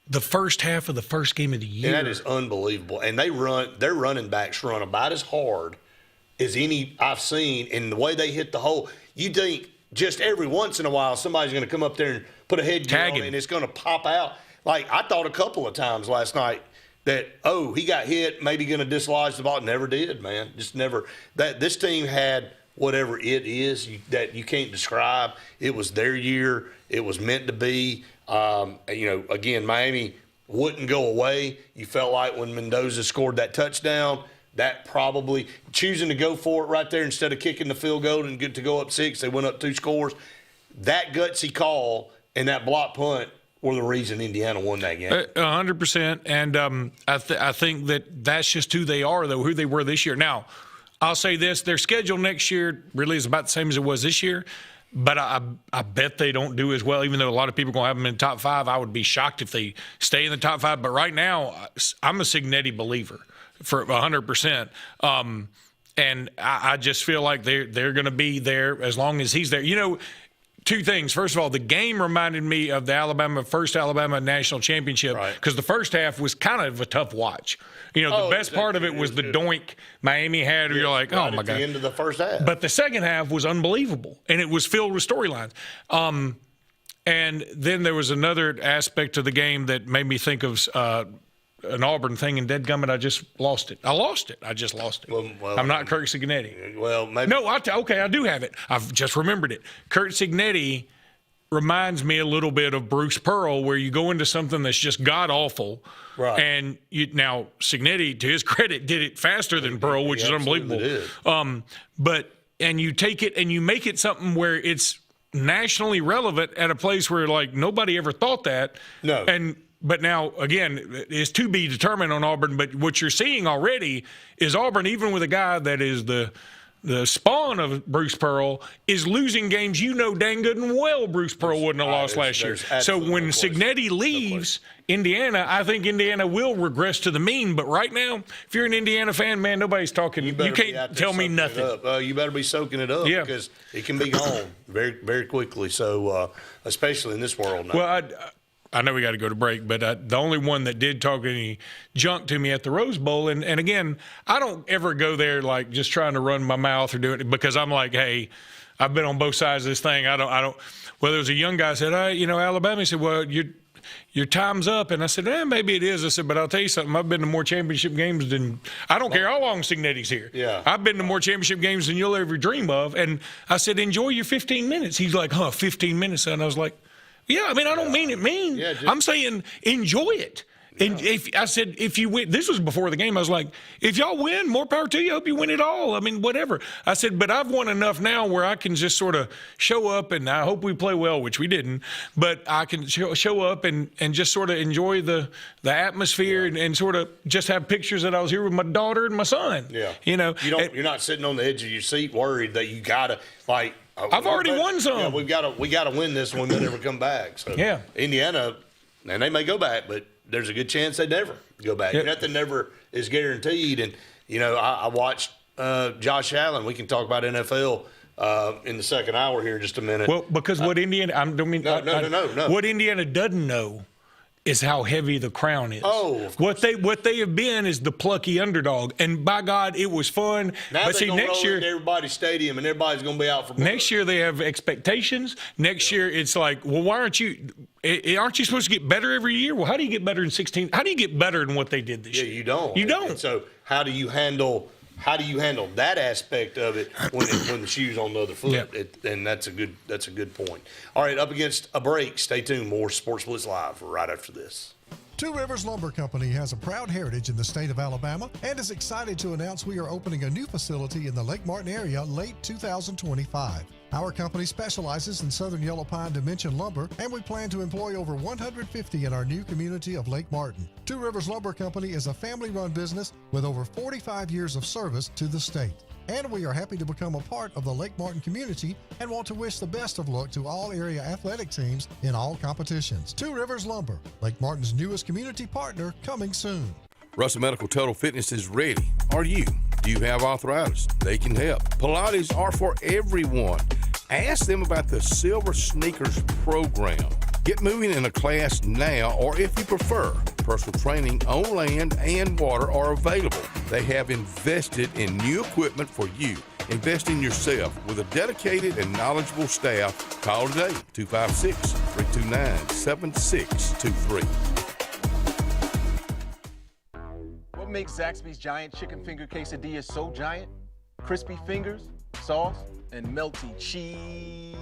the first half of the first game of the year. And that is unbelievable. And their running backs run about as hard as any I've seen. And the way they hit the hole, you think just every once in a while somebody's going to come up there and put a headgear on it and it's going to pop out. Like I thought a couple of times last night that, he got hit, maybe going to dislodge the ball. Never did, man. Just never. This team had whatever it is that you can't describe. It was their year. It was meant to be. Again, Miami wouldn't go away. You felt like when Mendoza scored that touchdown, that probably choosing to go for it right there instead of kicking the field goal and get to go up 6, they went up 2 scores. That gutsy call and that block punt were the reason Indiana won that game. 100%. And I think that's just who they are, though, who they were this year. Now, I'll say this. Their schedule next year really is about the same as it was this year. But I bet they don't do as well, even though a lot of people are going to have them in the top 5. I would be shocked if they stay in the top 5. But right now, I'm a Cignetti believer for 100%. And I just feel like they're going to be there as long as he's there. Two things. First of all, the game reminded me of the first Alabama national championship because the first half was kind of a tough watch. The best part of it was the doink Miami had where you're like, oh, my God. At the end of the first half. But the second half was unbelievable, and it was filled with storylines. And then there was another aspect of the game that made me think of an Auburn thing, and dadgummit, I just lost it. I just lost it. Well, I'm not Kurt Cignetti. Well, maybe. No, I do have it. I've just remembered it. Kurt Cignetti reminds me a little bit of Bruce Pearl, where you go into something that's just god-awful. Right. And now Cignetti, to his credit, did it faster than Pearl, which is unbelievable. And you take it and you make it something where it's nationally relevant at a place where, like, nobody ever thought that. No. But now, again, it's to be determined on Auburn. But what you're seeing already is Auburn, even with a guy that is the spawn of Bruce Pearl, is losing games dang good and well Bruce Pearl wouldn't have lost last year. So when Cignetti leaves Indiana, I think Indiana will regress to the mean. But right now, if you're an Indiana fan, man, nobody's talking. You can't tell me nothing. You better be soaking it up because it can be gone very, very quickly. So especially in this world now. Well, I know we got to go to break, but the only one that did talk any junk to me at the Rose Bowl, and again, I don't ever go there like just trying to run my mouth or do it because I'm like, hey, I've been on both sides of this thing. I don't. Well, there was a young guy said, Alabama. He said, well, your time's up, and I said, maybe it is. I said, but I'll tell you something. I've been to more championship games than I don't care how long Cignetti's here. Yeah, I've been to more championship games than you'll ever dream of. And I said, enjoy your 15 minutes. He's like, 15 minutes, and I was like. Yeah, I don't mean it mean. Yeah, I'm saying enjoy it. And if you win, this was before the game. I was like, if y'all win, more power to you. I hope you win it all. Whatever. I said, but I've won enough now where I can just sort of show up, and I hope we play well, which we didn't. But I can show up and just sort of enjoy the atmosphere and sort of just have pictures that I was here with my daughter and my son. Yeah. You're not sitting on the edge of your seat worried that you gotta like. I've already won some. Yeah, we got to win this one. We may never come back. So Indiana, and they may go back, but there's a good chance they never go back. Yep. Nothing never is guaranteed. And I watched Josh Allen. We can talk about NFL in the second hour here in just a minute. Well, because what Indiana, no. What Indiana doesn't know is how heavy the crown is. Oh, what they have been is the plucky underdog, and by God, it was fun. Now but see, next year, everybody's stadium, and everybody's going to be out for blood. Next year they have expectations. Next year it's like, well, why aren't you supposed to get better every year? Well, how do you get better in 16? How do you get better than what they did this year? Yeah, you don't. You don't. And so how do you handle that aspect of it when the shoe's on the other foot? Yeah. And that's a good point. All right, up against a break. Stay tuned. More Sports Blitz Live right after this. Two Rivers Lumber Company has a proud heritage in the state of Alabama and is excited to announce we are opening a new facility in the Lake Martin area late 2025. Our company specializes in southern yellow pine dimension lumber, and we plan to employ over 150 in our new community of Lake Martin. Two Rivers Lumber Company is a family-run business with over 45 years of service to the state. And we are happy to become a part of the Lake Martin community and want to wish the best of luck to all area athletic teams in all competitions. Two Rivers Lumber, Lake Martin's newest community partner, coming soon. Russell Medical Total Fitness is ready. Are you? Do you have arthritis? They can help. Pilates are for everyone. Ask them about the Silver Sneakers program. Get moving in a class now, or if you prefer, personal training on land and water are available. They have invested in new equipment for you. Invest in yourself with a dedicated and knowledgeable staff. Call today, 256-329-7623. What makes Zaxby's Giant Chicken Finger Quesadilla so giant? Crispy fingers, sauce, and melty cheese.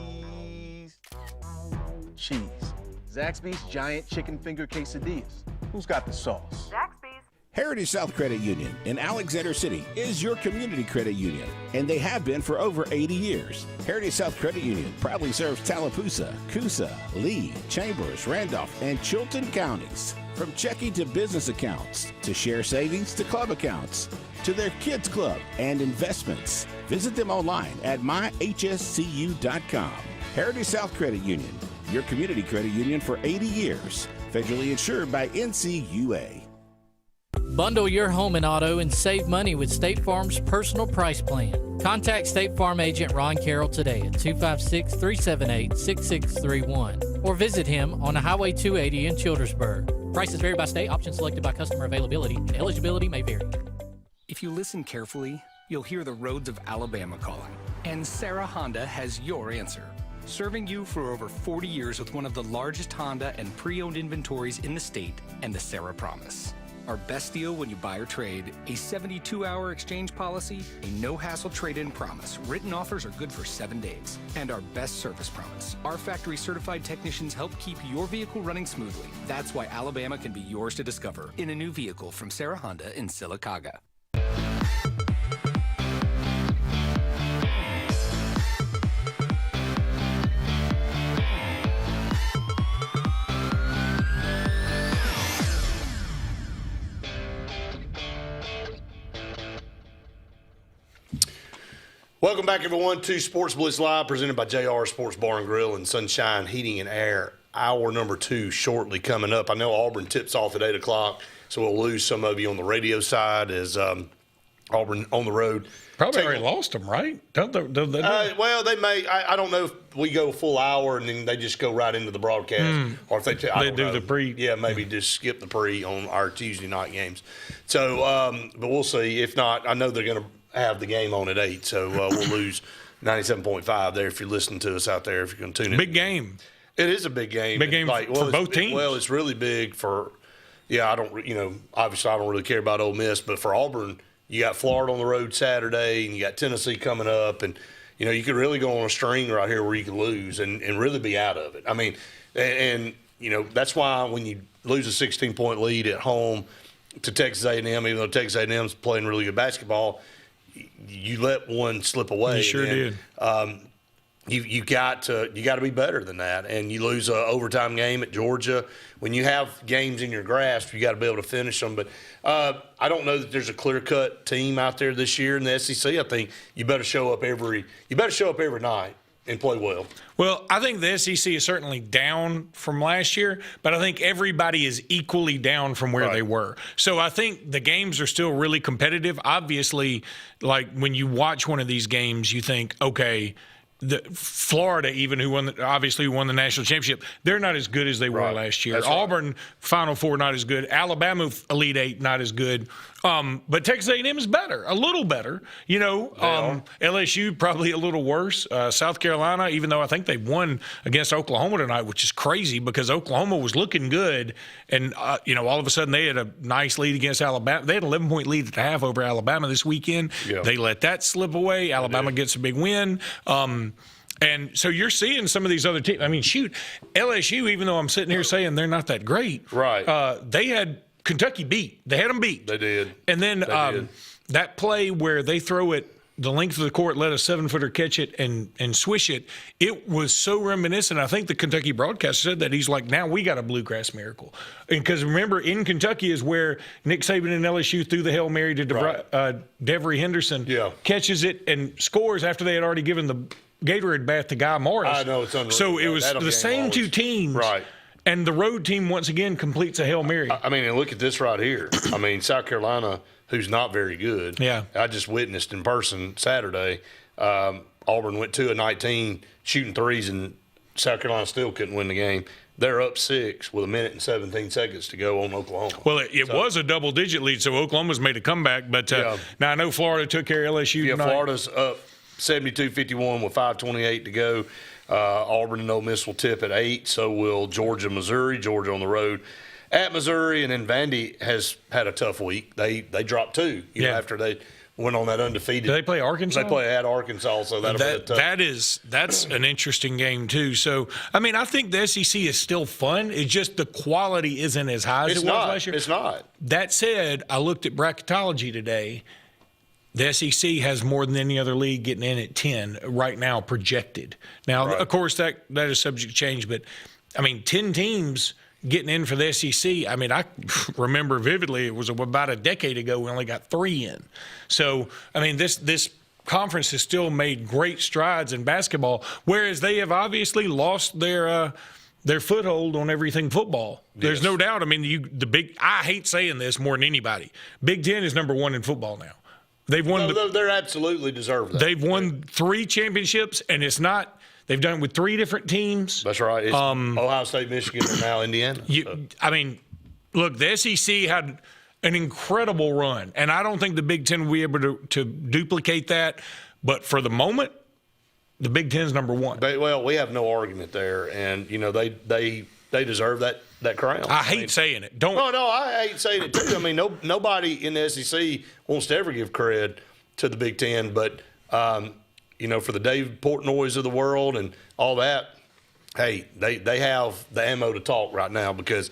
Zaxby's Giant Chicken Finger Quesadillas. Who's got the sauce? Zaxby's. Heritage South Credit Union in Alexander City is your community credit union, and they have been for over 80 years. Heritage South Credit Union proudly serves Tallapoosa, Coosa, Lee, Chambers, Randolph, and Chilton counties. From checking to business accounts, to share savings to club accounts, to their kids club and investments. Visit them online at myhscu.com. Heritage South Credit Union, your community credit union for 80 years. Federally insured by NCUA. Bundle your home and auto and save money with State Farm's personal price plan. Contact State Farm agent Ron Carroll today at 256-378-6631 or visit him on Highway 280 in Childersburg. Prices vary by state, options selected by customer availability, and eligibility may vary. If you listen carefully, you'll hear the roads of Alabama calling. And Sarah Honda has your answer. Serving you for over 40 years with one of the largest Honda and pre-owned inventories in the state and the Sarah Promise. Our best deal when you buy or trade, a 72-hour exchange policy, a no-hassle trade-in promise. Written offers are good for 7 days. And our best service promise. Our factory-certified technicians help keep your vehicle running smoothly. That's why Alabama can be yours to discover in a new vehicle from Sarah Honda in Sylacauga. Welcome back, everyone, to Sports Blitz Live, presented by JR Sports Bar and Grill and Sunshine Heating and Air. Hour number 2 shortly coming up. I know Auburn tips off at 8 o'clock, so we'll lose some of you on the radio side as Auburn on the road. Probably already lost them, right? Don't they? Well, they may. I don't know if we go a full hour and then they just go right into the broadcast. Or if they do the pre. Yeah, maybe just skip the pre on our Tuesday night games. So, but we'll see. If not, I know they're going to have the game on at 8, so we'll lose 97.5 there if you're listening to us out there, if you're going to tune in. Big game. It is a big game. Big game for both teams. Well, it's really big for, obviously I don't really care about Ole Miss, but for Auburn, you got Florida on the road Saturday, and you got Tennessee coming up, and, you could really go on a string right here where you can lose and really be out of it. I mean, and that's why when you lose a 16-point lead at home to Texas A&M, even though Texas A&M's playing really good basketball, you let one slip away. You sure did. You got to be better than that, and you lose an overtime game at Georgia. When you have games in your grasp, you got to be able to finish them. But I don't know that there's a clear-cut team out there this year in the SEC. I think you better show up every night and play well. Well, I think the SEC is certainly down from last year, but I think everybody is equally down from where they were. So I think the games are still really competitive. Obviously, like when you watch one of these games, you think, okay, Florida, even who won the national championship, they're not as good as they were last year. Auburn, Final Four, not as good. Alabama, Elite Eight, not as good. But Texas A&M is better, a little better. LSU probably a little worse. South Carolina, even though I think they won against Oklahoma tonight, which is crazy because Oklahoma was looking good, and all of a sudden they had a nice lead against Alabama. They had an 11-point lead at the half over Alabama this weekend. Yeah. They let that slip away. Alabama gets a big win. And so you're seeing some of these other teams. I mean, shoot, LSU, even though I'm sitting here saying they're not that great, they had Kentucky beat. They had them beat. They did. And then that play where they throw it the length of the court, let a 7-footer catch it and swish it. It was so reminiscent. I think the Kentucky broadcaster said that. He's like, now we got a bluegrass miracle. Because remember, in Kentucky is where Nick Saban and LSU threw the Hail Mary to Devery Henderson, catches it and scores after they had already given the Gatorade bath to Guy Morris. I know, it's unreal. So it was the same two teams. Right. And the road team, once again, completes a Hail Mary. I mean, and look at this right here. I mean, South Carolina, who's not very good. Yeah. I just witnessed in person Saturday. Auburn went 2 of 19 shooting threes, and South Carolina still couldn't win the game. They're up 6 with 1 minute and 17 seconds to go on Oklahoma. Well, it was a double-digit lead, so Oklahoma's made a comeback. But now I know Florida took care of LSU tonight. Florida's up 72-51 with 5:28 to go. Auburn and Ole Miss will tip at 8. So will Georgia, Missouri. Georgia on the road at Missouri, and then Vandy has had a tough week. They dropped 2 know, after they went on that undefeated. Do they play Arkansas? They play at Arkansas, so that'll be tough. That's an interesting game too. So I mean, I think the SEC is still fun. It's just the quality isn't as high as it was last year. It's not. That said, I looked at bracketology today. The SEC has more than any other league getting in at 10 right now projected. Now, of course, that is subject to change, but I mean, 10 teams getting in for the SEC. I mean, I remember vividly it was about a decade ago we only got 3 in. So, I mean, this conference has still made great strides in basketball, whereas they have obviously lost their foothold on everything football. There's no doubt. I mean, I hate saying this more than anybody. Big Ten is number 1 in football now. They've won. They're absolutely deserved that. They've won 3 championships, and it's not. They've done it with 3 different teams. That's right. It's Ohio State, Michigan, and now Indiana. I mean, look, the SEC had an incredible run, and I don't think the Big Ten will be able to duplicate that. But for the moment, the Big Ten's number 1. Well, we have no argument there, and they deserve that crown. I hate saying it. No, I hate saying it too. I mean, nobody in the SEC wants to ever give credit to the Big Ten, but for the Dave Portnoys of the world and all that, hey, they have the ammo to talk right now because,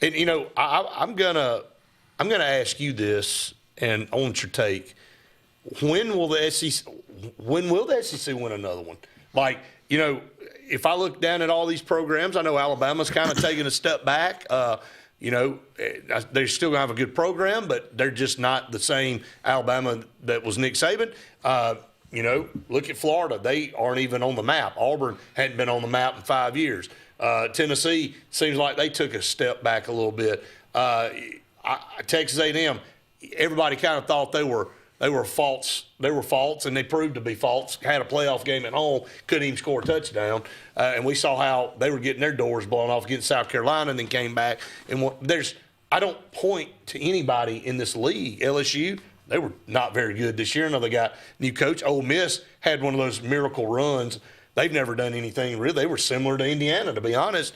I'm gonna ask you this, and I want your take. When will the SEC win another one? Like, if I look down at all these programs, I know Alabama's kind of taking a step back. They're still going to have a good program, but they're just not the same Alabama that was Nick Saban. Look at Florida. They aren't even on the map. Auburn hadn't been on the map in 5 years. Tennessee seems like they took a step back a little bit. Texas A&M, everybody kind of thought they were false. They were false, and they proved to be false. Had a playoff game at home, couldn't even score a touchdown. And we saw how they were getting their doors blown off against South Carolina and then came back. And I don't point to anybody in this league. LSU, they were not very good this year. Now they got new coach. Ole Miss had one of those miracle runs. They've never done anything really. They were similar to Indiana, to be honest.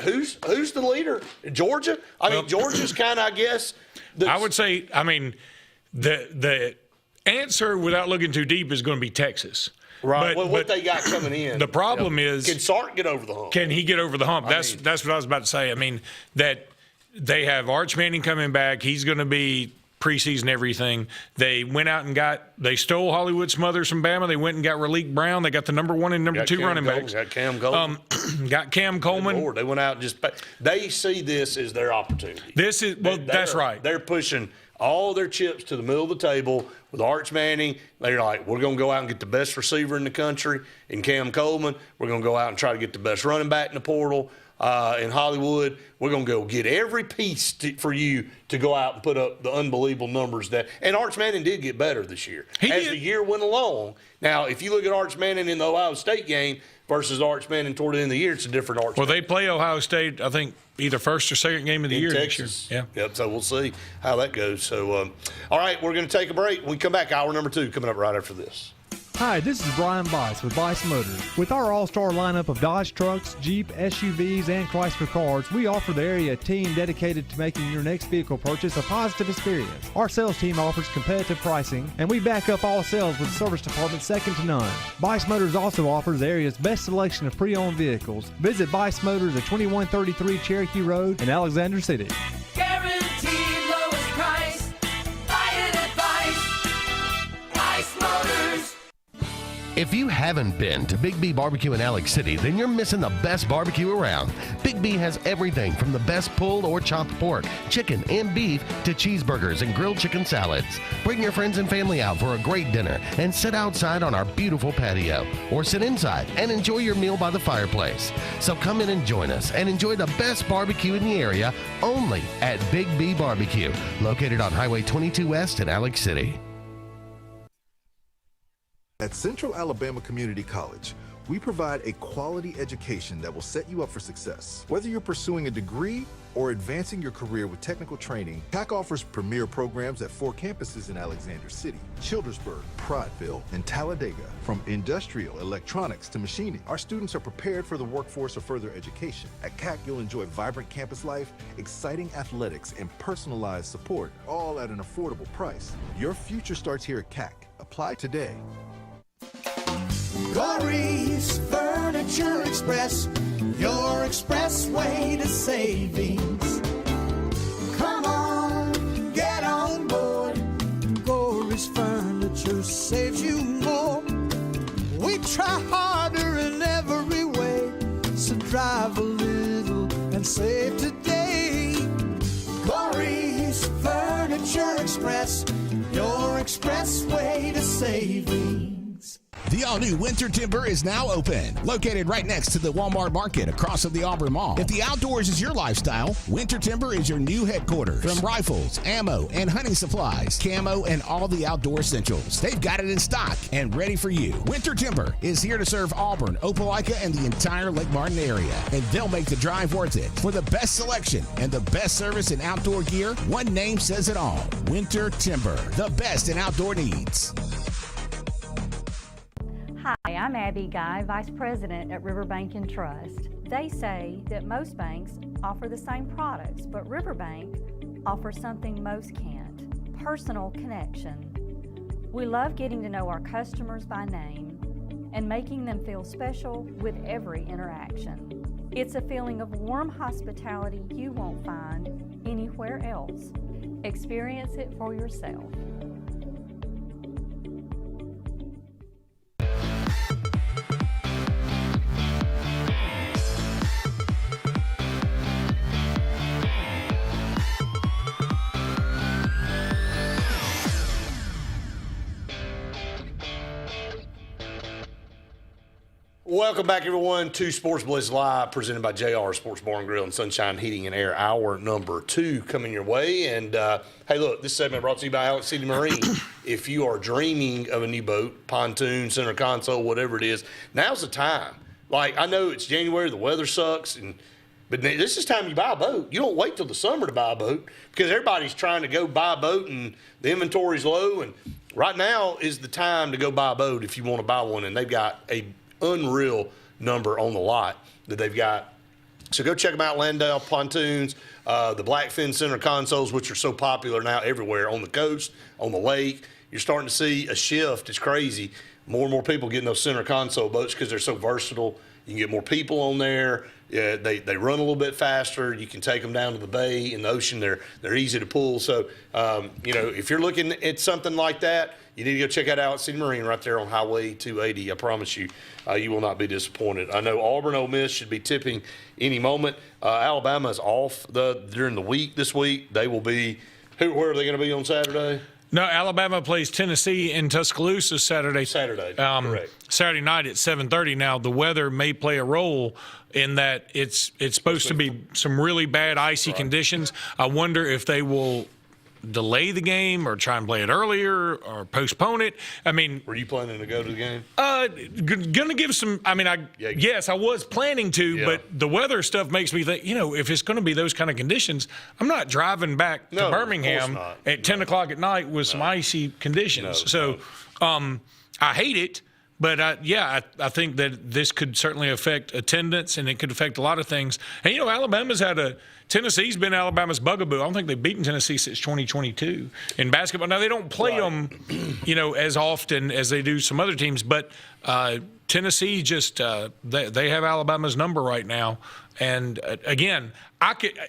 Who's the leader? Georgia? Georgia's kind of, I guess. I would say, the answer, without looking too deep, is going to be Texas. Right. But what they got coming in. The problem is, can Sark get over the hump? Can he get over the hump? That's what I was about to say. I mean, that they have Arch Manning coming back. He's going to be preseason everything. They went out and they stole Hollywood Smothers from Bama. They went and got Raleek Brown. They got the number 1 and number 2 running backs. Got Cam Coleman. Got Cam Coleman. Lord, they went out and they see this as their opportunity. That's right. They're pushing all their chips to the middle of the table with Arch Manning. They're like, we're going to go out and get the best receiver in the country in Cam Coleman. We're going to go out and try to get the best running back in the portal in Hollywood. We're going to go get every piece for you to go out and put up the unbelievable numbers and Arch Manning did get better this year. The year went along. Now, if you look at Arch Manning in the Ohio State game versus Arch Manning toward the end of the year, it's a different Arch Manning. They play Ohio State, I think, either first or second game of the year Texas. This year. Yeah. Yep, so we'll see how that goes. So, all right, we're going to take a break. When we come back, hour number 2 coming up right after this. Hi, this is Brian Bice with Bice Motors. With our all-star lineup of Dodge trucks, Jeep, SUVs, and Chrysler cars, we offer the area a team dedicated to making your next vehicle purchase a positive experience. Our sales team offers competitive pricing, and we back up all sales with a service department second to none. Bice Motors also offers the area's best selection of pre-owned vehicles. Visit Bice Motors at 2133 Cherokee Road in Alexander City. Guaranteed lowest price. Buy it at Bice. Bice Motors. If you haven't been to Big B Barbecue in Alex City, then you're missing the best barbecue around. Big B has everything from the best pulled or chopped pork, chicken, and beef to cheeseburgers and grilled chicken salads. Bring your friends and family out for a great dinner and sit outside on our beautiful patio, or sit inside and enjoy your meal by the fireplace. So come in and join us and enjoy the best barbecue in the area only at Big B Barbecue, located on Highway 22 West in Alex City. At Central Alabama Community College, we provide a quality education that will set you up for success. Whether you're pursuing a degree or advancing your career with technical training, CAC offers premier programs at 4 campuses in Alexander City, Childersburg, Prattville, and Talladega. From industrial, electronics to machining, our students are prepared for the workforce or further education. At CAC, you'll enjoy vibrant campus life, exciting athletics, and personalized support, all at an affordable price. Your future starts here at CAC. Apply today. Corey's Furniture Express, your expressway to savings. Come on, get on board. Corey's Furniture saves you more. We try harder in every way, so drive a little and save today. Corey's Furniture Express, your expressway to savings. The all-new Winter Timber is now open. Located right next to the Walmart Market across from the Auburn Mall. If the outdoors is your lifestyle, Winter Timber is your new headquarters. From rifles, ammo, and hunting supplies, camo, and all the outdoor essentials, they've got it in stock and ready for you. Winter Timber is here to serve Auburn, Opelika, and the entire Lake Martin area. And they'll make the drive worth it. For the best selection and the best service in outdoor gear, one name says it all. Winter Timber, the best in outdoor needs. Hi, I'm Abby Guy, Vice President at Riverbank and Trust. They say that most banks offer the same products, but Riverbank offers something most can't: personal connection. We love getting to know our customers by name and making them feel special with every interaction. It's a feeling of warm hospitality you won't find anywhere else. Experience it for yourself. Welcome back, everyone, to Sports Blitz Live, presented by JR Sports Bar and Grill and Sunshine Heating and Air. Hour number 2 coming your way. And, hey, look, this segment brought to you by Alex City Marine. If you are dreaming of a new boat, pontoon, center console, whatever it is, now's the time. Like, I know it's January, the weather sucks, but this is time you buy a boat. You don't wait till the summer to buy a boat because everybody's trying to go buy a boat and the inventory's low. And right now is the time to go buy a boat if you want to buy one. And they've got a unreal number on the lot that they've got. So go check them out. Landau Pontoons, the Blackfin center consoles, which are so popular now everywhere on the coast, on the lake. You're starting to see a shift. It's crazy. More and more people getting those center console boats because they're so versatile. You can get more people on there. Yeah, they run a little bit faster. You can take them down to the bay in the ocean. They're easy to pull. So, if you're looking at something like that, you need to go check out Alex City Marine right there on Highway 280. I promise you, you will not be disappointed. I know Auburn Ole Miss should be tipping any moment. Alabama is off during the week this week. They will be – where are they going to be on Saturday? No, Alabama plays Tennessee in Tuscaloosa Saturday. Correct. Saturday night at 7:30. Now, the weather may play a role in that it's supposed to be some really bad icy conditions. I wonder if they will delay the game or try and play it earlier or postpone it. I mean, were you planning to go to the game? Gonna give some. I mean, yes, I was planning to, but the weather stuff makes me think. If it's going to be those kind of conditions, I'm not driving back to Birmingham at 10 o'clock at night with some icy conditions. I hate it. But, I think that this could certainly affect attendance, and it could affect a lot of things. And, Alabama's Tennessee's been Alabama's bugaboo. I don't think they've beaten Tennessee since 2022 in basketball. Now, they don't play them, as often as they do some other teams. But Tennessee just they have Alabama's number right now. And, again,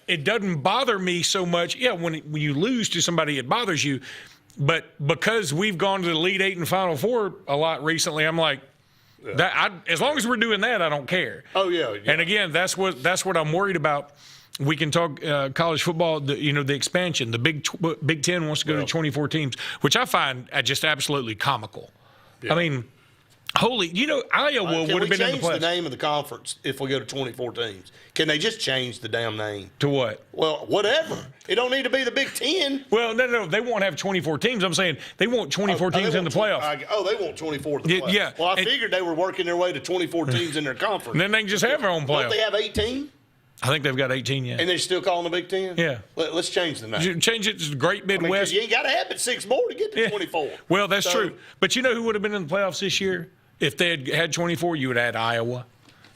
it doesn't bother me so much. Yeah, when you lose to somebody, it bothers you. But because we've gone to the Elite Eight and Final Four a lot recently, I'm like, As long as we're doing that, I don't care. Oh yeah. And again, that's what I'm worried about. We can talk college football, the expansion. The Big Ten wants to go to 24 teams, which I find just absolutely comical. Yeah. I mean, Iowa would have been in the playoffs. Can we change the name of the conference if we go to 24 teams? Can they just change the damn name? To what? Well, whatever. It don't need to be the Big Ten. Well, no, they won't have 24 teams. I'm saying they want 24 teams in the playoffs. They want 24 in the playoffs. Yeah. Well, I figured they were working their way to 24 teams in their conference. And then they can just have their own playoffs. Don't they have 18? I think they've got 18 yet. And they're still calling the Big Ten? Yeah. Let's change the name. Change it to the Great Midwest. You ain't got to have it 6 more to get to 24. Well, that's true. But you know who would have been in the playoffs this year? If they had 24, you would have had Iowa.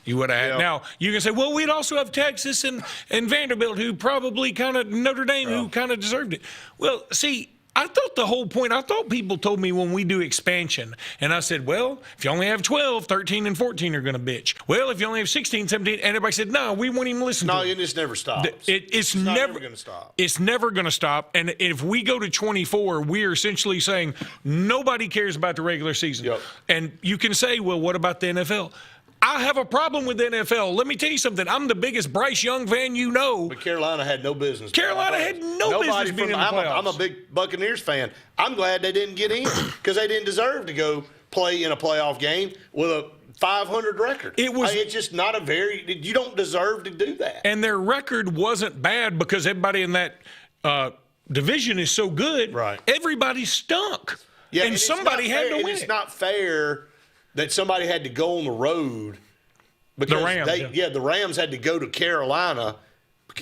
You would have had. Now, you can say, well, we'd also have Texas and Vanderbilt, who probably kind of, Notre Dame, who kind of deserved it. Well, see, I thought people told me when we do expansion, and I said, well, if you only have 12, 13 and 14 are going to bitch. Well, if you only have 16, 17, and everybody said, no, we won't even listen to it. No, it just never stops. It's never going to stop. It's never going to stop. And if we go to 24, we're essentially saying nobody cares about the regular season. Yep. And you can say, well, what about the NFL? I have a problem with the NFL. Let me tell you something. I'm the biggest Bryce Young fan you know. But Carolina had no business. Carolina had no business being in the playoffs. I'm a big Buccaneers fan. I'm glad they didn't get in because they didn't deserve to go play in a playoff game with a 500 record. It's just not you don't deserve to do that. And their record wasn't bad because everybody in that division is so good. Right. Everybody stunk. Yeah, and somebody had to win. It's not fair that somebody had to go on the road because the Rams, the Rams had to go to Carolina,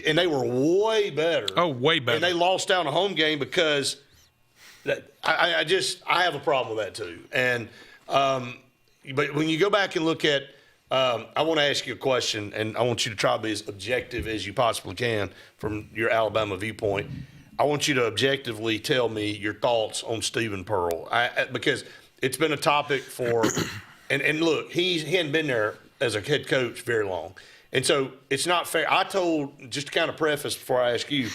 and they were way better. Oh, way better. And they lost out a home game because I have a problem with that too. And but when you go back and look at, I want to ask you a question, and I want you to try to be as objective as you possibly can from your Alabama viewpoint. I want you to objectively tell me your thoughts on Stephen Pearl, because it's been a topic for, and look, he hadn't been there as a head coach very long. And so it's not fair. Just to kind of preface before I ask you,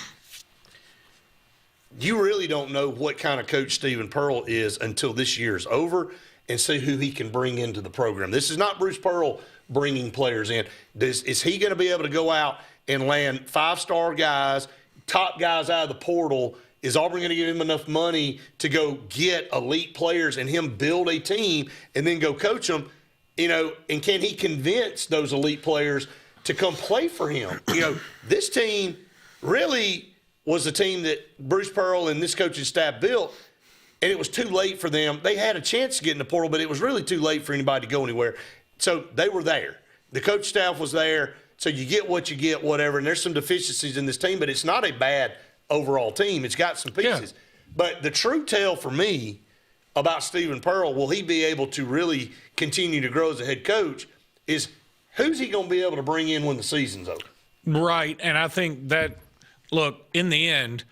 you really don't know what kind of coach Stephen Pearl is until this year's over and see who he can bring into the program. This is not Bruce Pearl bringing players in. Is he going to be able to go out and land 5-star guys, top guys out of the portal? Is Auburn going to give him enough money to go get elite players and him build a team and then go coach them? And can he convince those elite players to come play for him? This team really was the team that Bruce Pearl and this coaching staff built, and it was too late for them. They had a chance to get in the portal, but it was really too late for anybody to go anywhere. So they were there. The coach staff was there. So you get what you get, whatever. And there's some deficiencies in this team, but it's not a bad overall team. It's got some pieces. Yeah. But the true tell for me about Stephen Pearl, will he be able to really continue to grow as a head coach, is who's he going to be able to bring in when the season's over? Right. And I think that, look, in the end,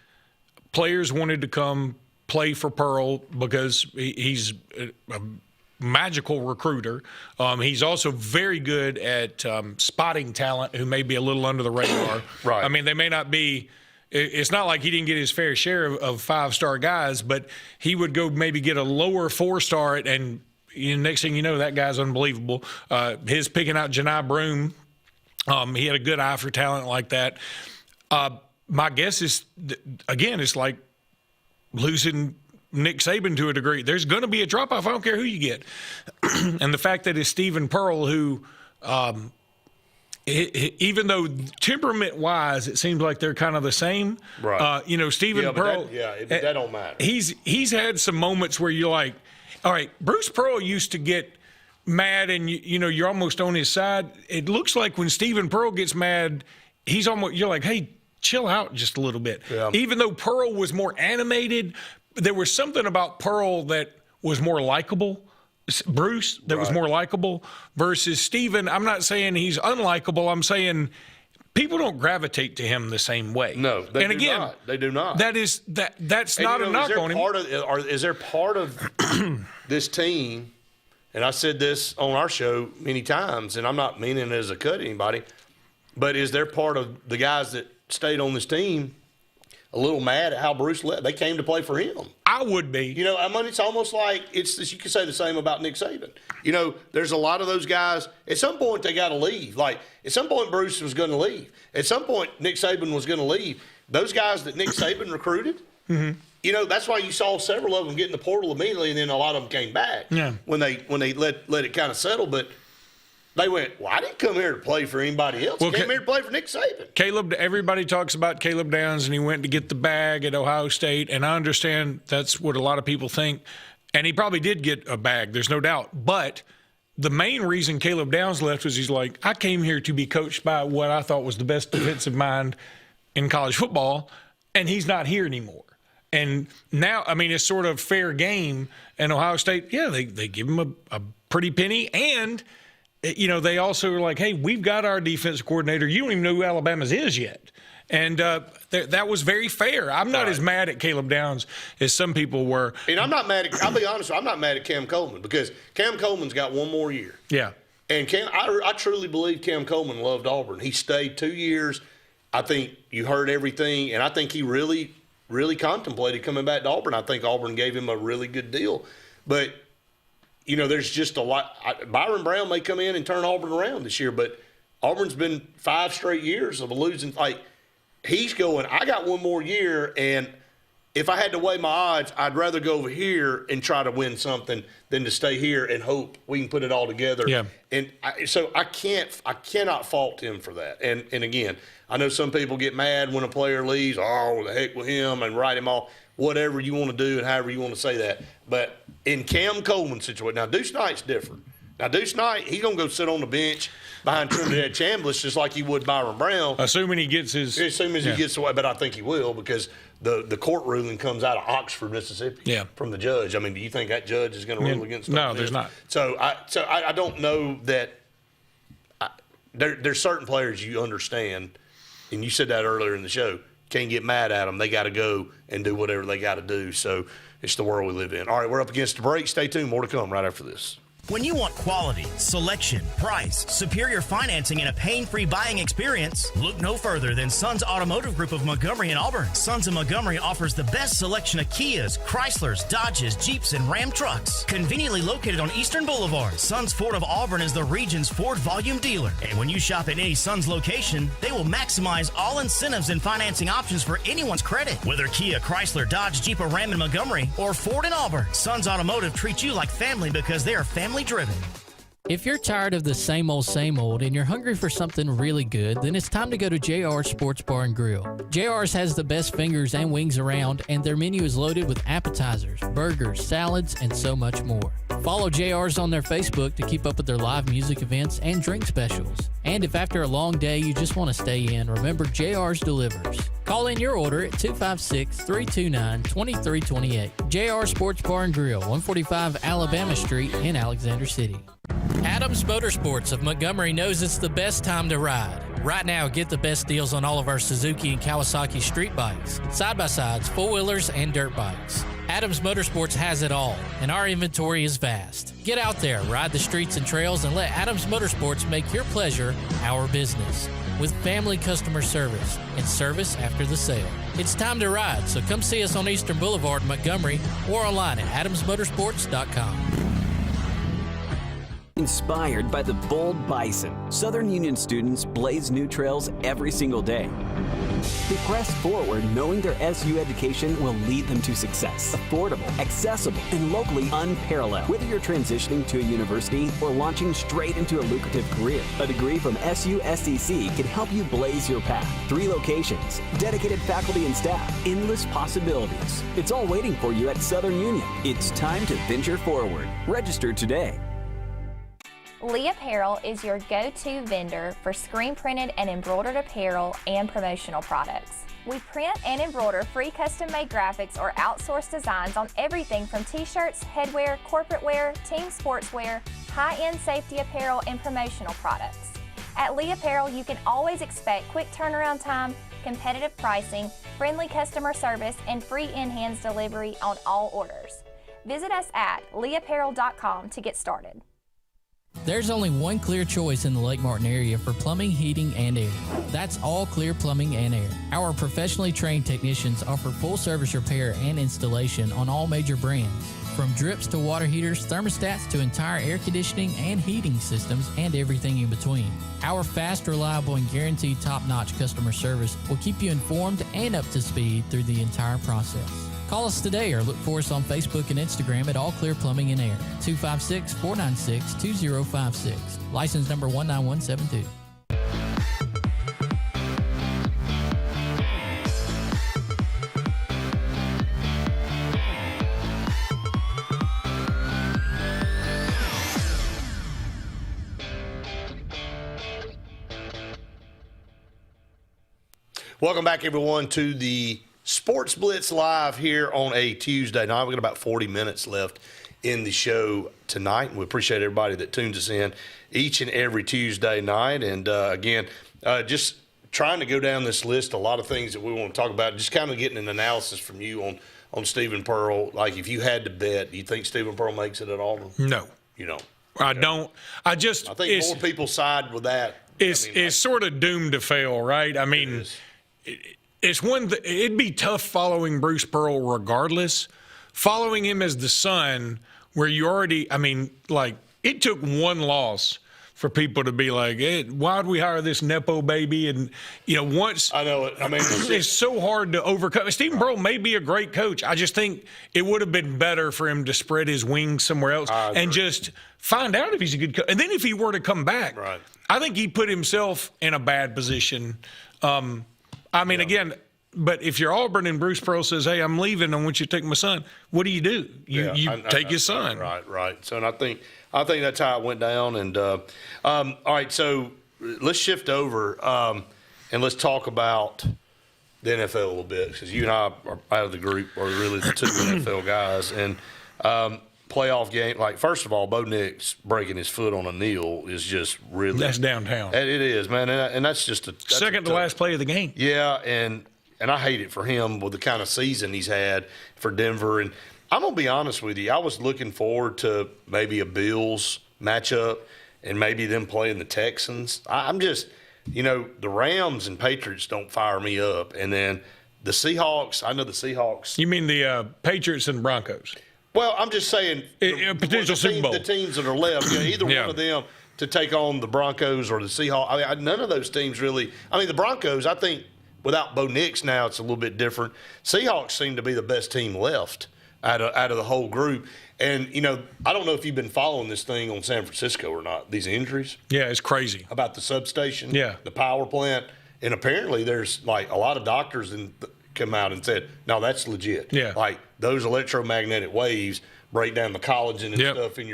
players wanted to come play for Pearl because he's a magical recruiter. He's also very good at spotting talent who may be a little under the radar. Right. I mean, they may not be – it's not like he didn't get his fair share of 5-star guys, but he would go maybe get a lower 4-star and next thing you know, that guy's unbelievable. His picking out Janai Broome, he had a good eye for talent like that. My guess is, again, it's like losing Nick Saban to a degree. There's going to be a drop-off. I don't care who you get. And the fact that it's Stephen Pearl who even though temperament-wise it seems like they're kind of the same, right? Stephen Pearl. That don't matter. He's had some moments where you're like, all right, Bruce Pearl used to get mad and you're almost on his side. It looks like when Stephen Pearl gets mad, you're like, hey, chill out just a little bit. Yeah. Even though Pearl was more animated, there was something about Pearl that was more likable. Bruce that was more likable versus Stephen. I'm not saying he's unlikable. I'm saying people don't gravitate to him the same way. No, they do not. That's not a knock on him. Is there part of this team, and I said this on our show many times, and I'm not meaning it as a cut at anybody, but is there part of the guys that stayed on this team, a little mad at how Bruce left. They came to play for him. I would be. You know, I mean, it's almost like you could say the same about Nick Saban. You know, there's a lot of those guys. At some point, they got to leave. Like, at some point, Bruce was going to leave. At some point, Nick Saban was going to leave. Those guys that Nick Saban recruited, you know, that's why you saw several of them get in the portal immediately, and then a lot of them came back when they let it kind of settle. But they went, well, I didn't come here to play for anybody else. I came here to play for Nick Saban. Everybody talks about Caleb Downs, and he went to get the bag at Ohio State, and I understand that's what a lot of people think. And he probably did get a bag, there's no doubt. But the main reason Caleb Downs left was he's like, I came here to be coached by what I thought was the best defensive mind in college football, and he's not here anymore. And now, I mean, it's sort of fair game. And Ohio State, they give him a pretty penny, and – you know, they also are like, hey, we've got our defensive coordinator. You don't even know who Alabama's is yet. And that was very fair. I'm not as mad at Caleb Downs as some people were. And I'm not mad at – I'll be honest, I'm not mad at Cam Coleman because Cam Coleman's got one more year. Yeah. And I truly believe Cam Coleman loved Auburn. He stayed 2 years. I think you heard everything, and I think he really, really contemplated coming back to Auburn. I think Auburn gave him a really good deal. But – you know, there's just a lot. Byron Brown may come in and turn Auburn around this year, but Auburn's been 5 straight years of losing. Like, he's going, I got one more year, and if I had to weigh my odds, I'd rather go over here and try to win something than to stay here and hope we can put it all together. Yeah. And so I cannot fault him for that. And again, I know some people get mad when a player leaves. Oh, the heck with him, and write him off. Whatever you want to do and however you want to say that. But in Cam Coleman's situation, now Deuce Knight's different. Now Deuce Knight, he's going to go sit on the bench behind Trinidad Chambliss just like he would Byron Brown. Assuming he gets his – he gets away, but I think he will because the court ruling comes out of Oxford, Mississippi from the judge. I mean, do you think that judge is going to rule against No, there's not. So I don't know that there's certain players you understand, and you said that earlier in the show, can't get mad at them. They got to go and do whatever they got to do. So it's the world we live in. All right, we're up against the break. Stay tuned. More to come right after this. When you want quality, selection, price, superior financing, and a pain-free buying experience, look no further than Sons Automotive Group of Montgomery and Auburn. Sons of Montgomery offers the best selection of Kias, Chryslers, Dodges, Jeeps, and Ram trucks. Conveniently located on Eastern Boulevard, Sons Ford of Auburn is the region's Ford volume dealer. And when you shop at any Sons location, they will maximize all incentives and financing options for anyone's credit. Whether Kia, Chrysler, Dodge, Jeep, or Ram in Montgomery, or Ford in Auburn, Sons Automotive treats you like family because they are family driven. If you're tired of the same old and you're hungry for something really good, then it's time to go to JR's Sports Bar and Grill. JR's has the best fingers and wings around, and their menu is loaded with appetizers, burgers, salads, and so much more. Follow JR's on their Facebook to keep up with their live music events and drink specials. And if after a long day you just want to stay in, remember JR's delivers. Call in your order at 256-329-2328. JR Sports Bar and Grill, 145 Alabama Street in Alexander City. Adams Motorsports of Montgomery knows it's the best time to ride. Right now, get the best deals on all of our Suzuki and Kawasaki street bikes, side-by-sides, four-wheelers, and dirt bikes. Adams Motorsports has it all, and our inventory is vast. Get out there, ride the streets and trails, and let Adams Motorsports make your pleasure our business. With family customer service and service after the sale. It's time to ride, so come see us on Eastern Boulevard in Montgomery or online at adamsmotorsports.com. Inspired by the bold bison, Southern Union students blaze new trails every single day. They press forward knowing their SU education will lead them to success. Affordable, accessible, and locally unparalleled. Whether you're transitioning to a university or launching straight into a lucrative career, a degree from SU SEC can help you blaze your path. 3 locations, dedicated faculty and staff, endless possibilities. It's all waiting for you at Southern Union. It's time to venture forward. Register today. Lee Apparel is your go-to vendor for screen printed and embroidered apparel and promotional products. We print and embroider free custom-made graphics or outsourced designs on everything from t-shirts, headwear, corporate wear, team sportswear, high-end safety apparel, and promotional products. At Lee Apparel, you can always expect quick turnaround time, competitive pricing, friendly customer service, and free in-hands delivery on all orders. Visit us at leeapparel.com to get started. There's only one clear choice in the Lake Martin area for plumbing, heating, and air. That's All Clear Plumbing and Air. Our professionally trained technicians offer full service repair and installation on all major brands. From drips to water heaters, thermostats to entire air conditioning and heating systems, and everything in between. Our fast, reliable, and guaranteed top-notch customer service will keep you informed and up to speed through the entire process. Call us today or look for us on Facebook and Instagram at All Clear Plumbing and Air, 256-496-2056. License number 19172. Welcome back, everyone, to the Sports Blitz Live here on a Tuesday night. We've got about 40 minutes left in the show tonight, and we appreciate everybody that tunes us in each and every Tuesday night. And, again, just trying to go down this list, a lot of things that we want to talk about, just kind of getting an analysis from you on Stephen Pearl. Like, if you had to bet, do you think Stephen Pearl makes it at all? No. You don't? I don't. I think more people side with that. It's sort of doomed to fail, right? I mean – it's one. It'd be tough following Bruce Pearl regardless. Following him as the son, where you already, I mean, like, it took one loss for people to be like, hey, why'd we hire this Nepo baby? And, once. I know it. I mean, it's so hard to overcome. Stephen Pearl may be a great coach. I just think it would have been better for him to spread his wings somewhere else and just find out if he's a good coach. And then if he were to come back, right. I think he put himself in a bad position. Again, but if you're Auburn and Bruce Pearl says, hey, I'm leaving, I want you to take my son, what do? You take his son. Right. So, and I think that's how it went down. And all right, so let's shift over and let's talk about the NFL a little bit, because you and I are out of the group, are really the two NFL guys. And playoff game, like, first of all, Bo Nix breaking his foot on a kneel is just really – that's downtown. It is, man, and that's just – second to last play of the game. Yeah, and I hate it for him with the kind of season he's had for Denver. And I'm going to be honest with you, I was looking forward to maybe a Bills matchup and maybe them playing the Texans. I'm just – the Rams and Patriots don't fire me up. And then the Seahawks, I know the Seahawks – You mean the Patriots and Broncos? Well, I'm just saying potential Super Bowl. The teams that are left, either one of them to take on the Broncos or the Seahawks. I mean, none of those teams really. I mean, the Broncos, I think, without Bo Nix now, it's a little bit different. Seahawks seem to be the best team left out of the whole group. And, I don't know if you've been following this thing on San Francisco or not, these injuries. Yeah, it's crazy. About the substation, the power plant. And apparently there's, like, a lot of doctors come out and said, no, that's legit. Yeah. Like, those electromagnetic waves break down the collagen and stuff in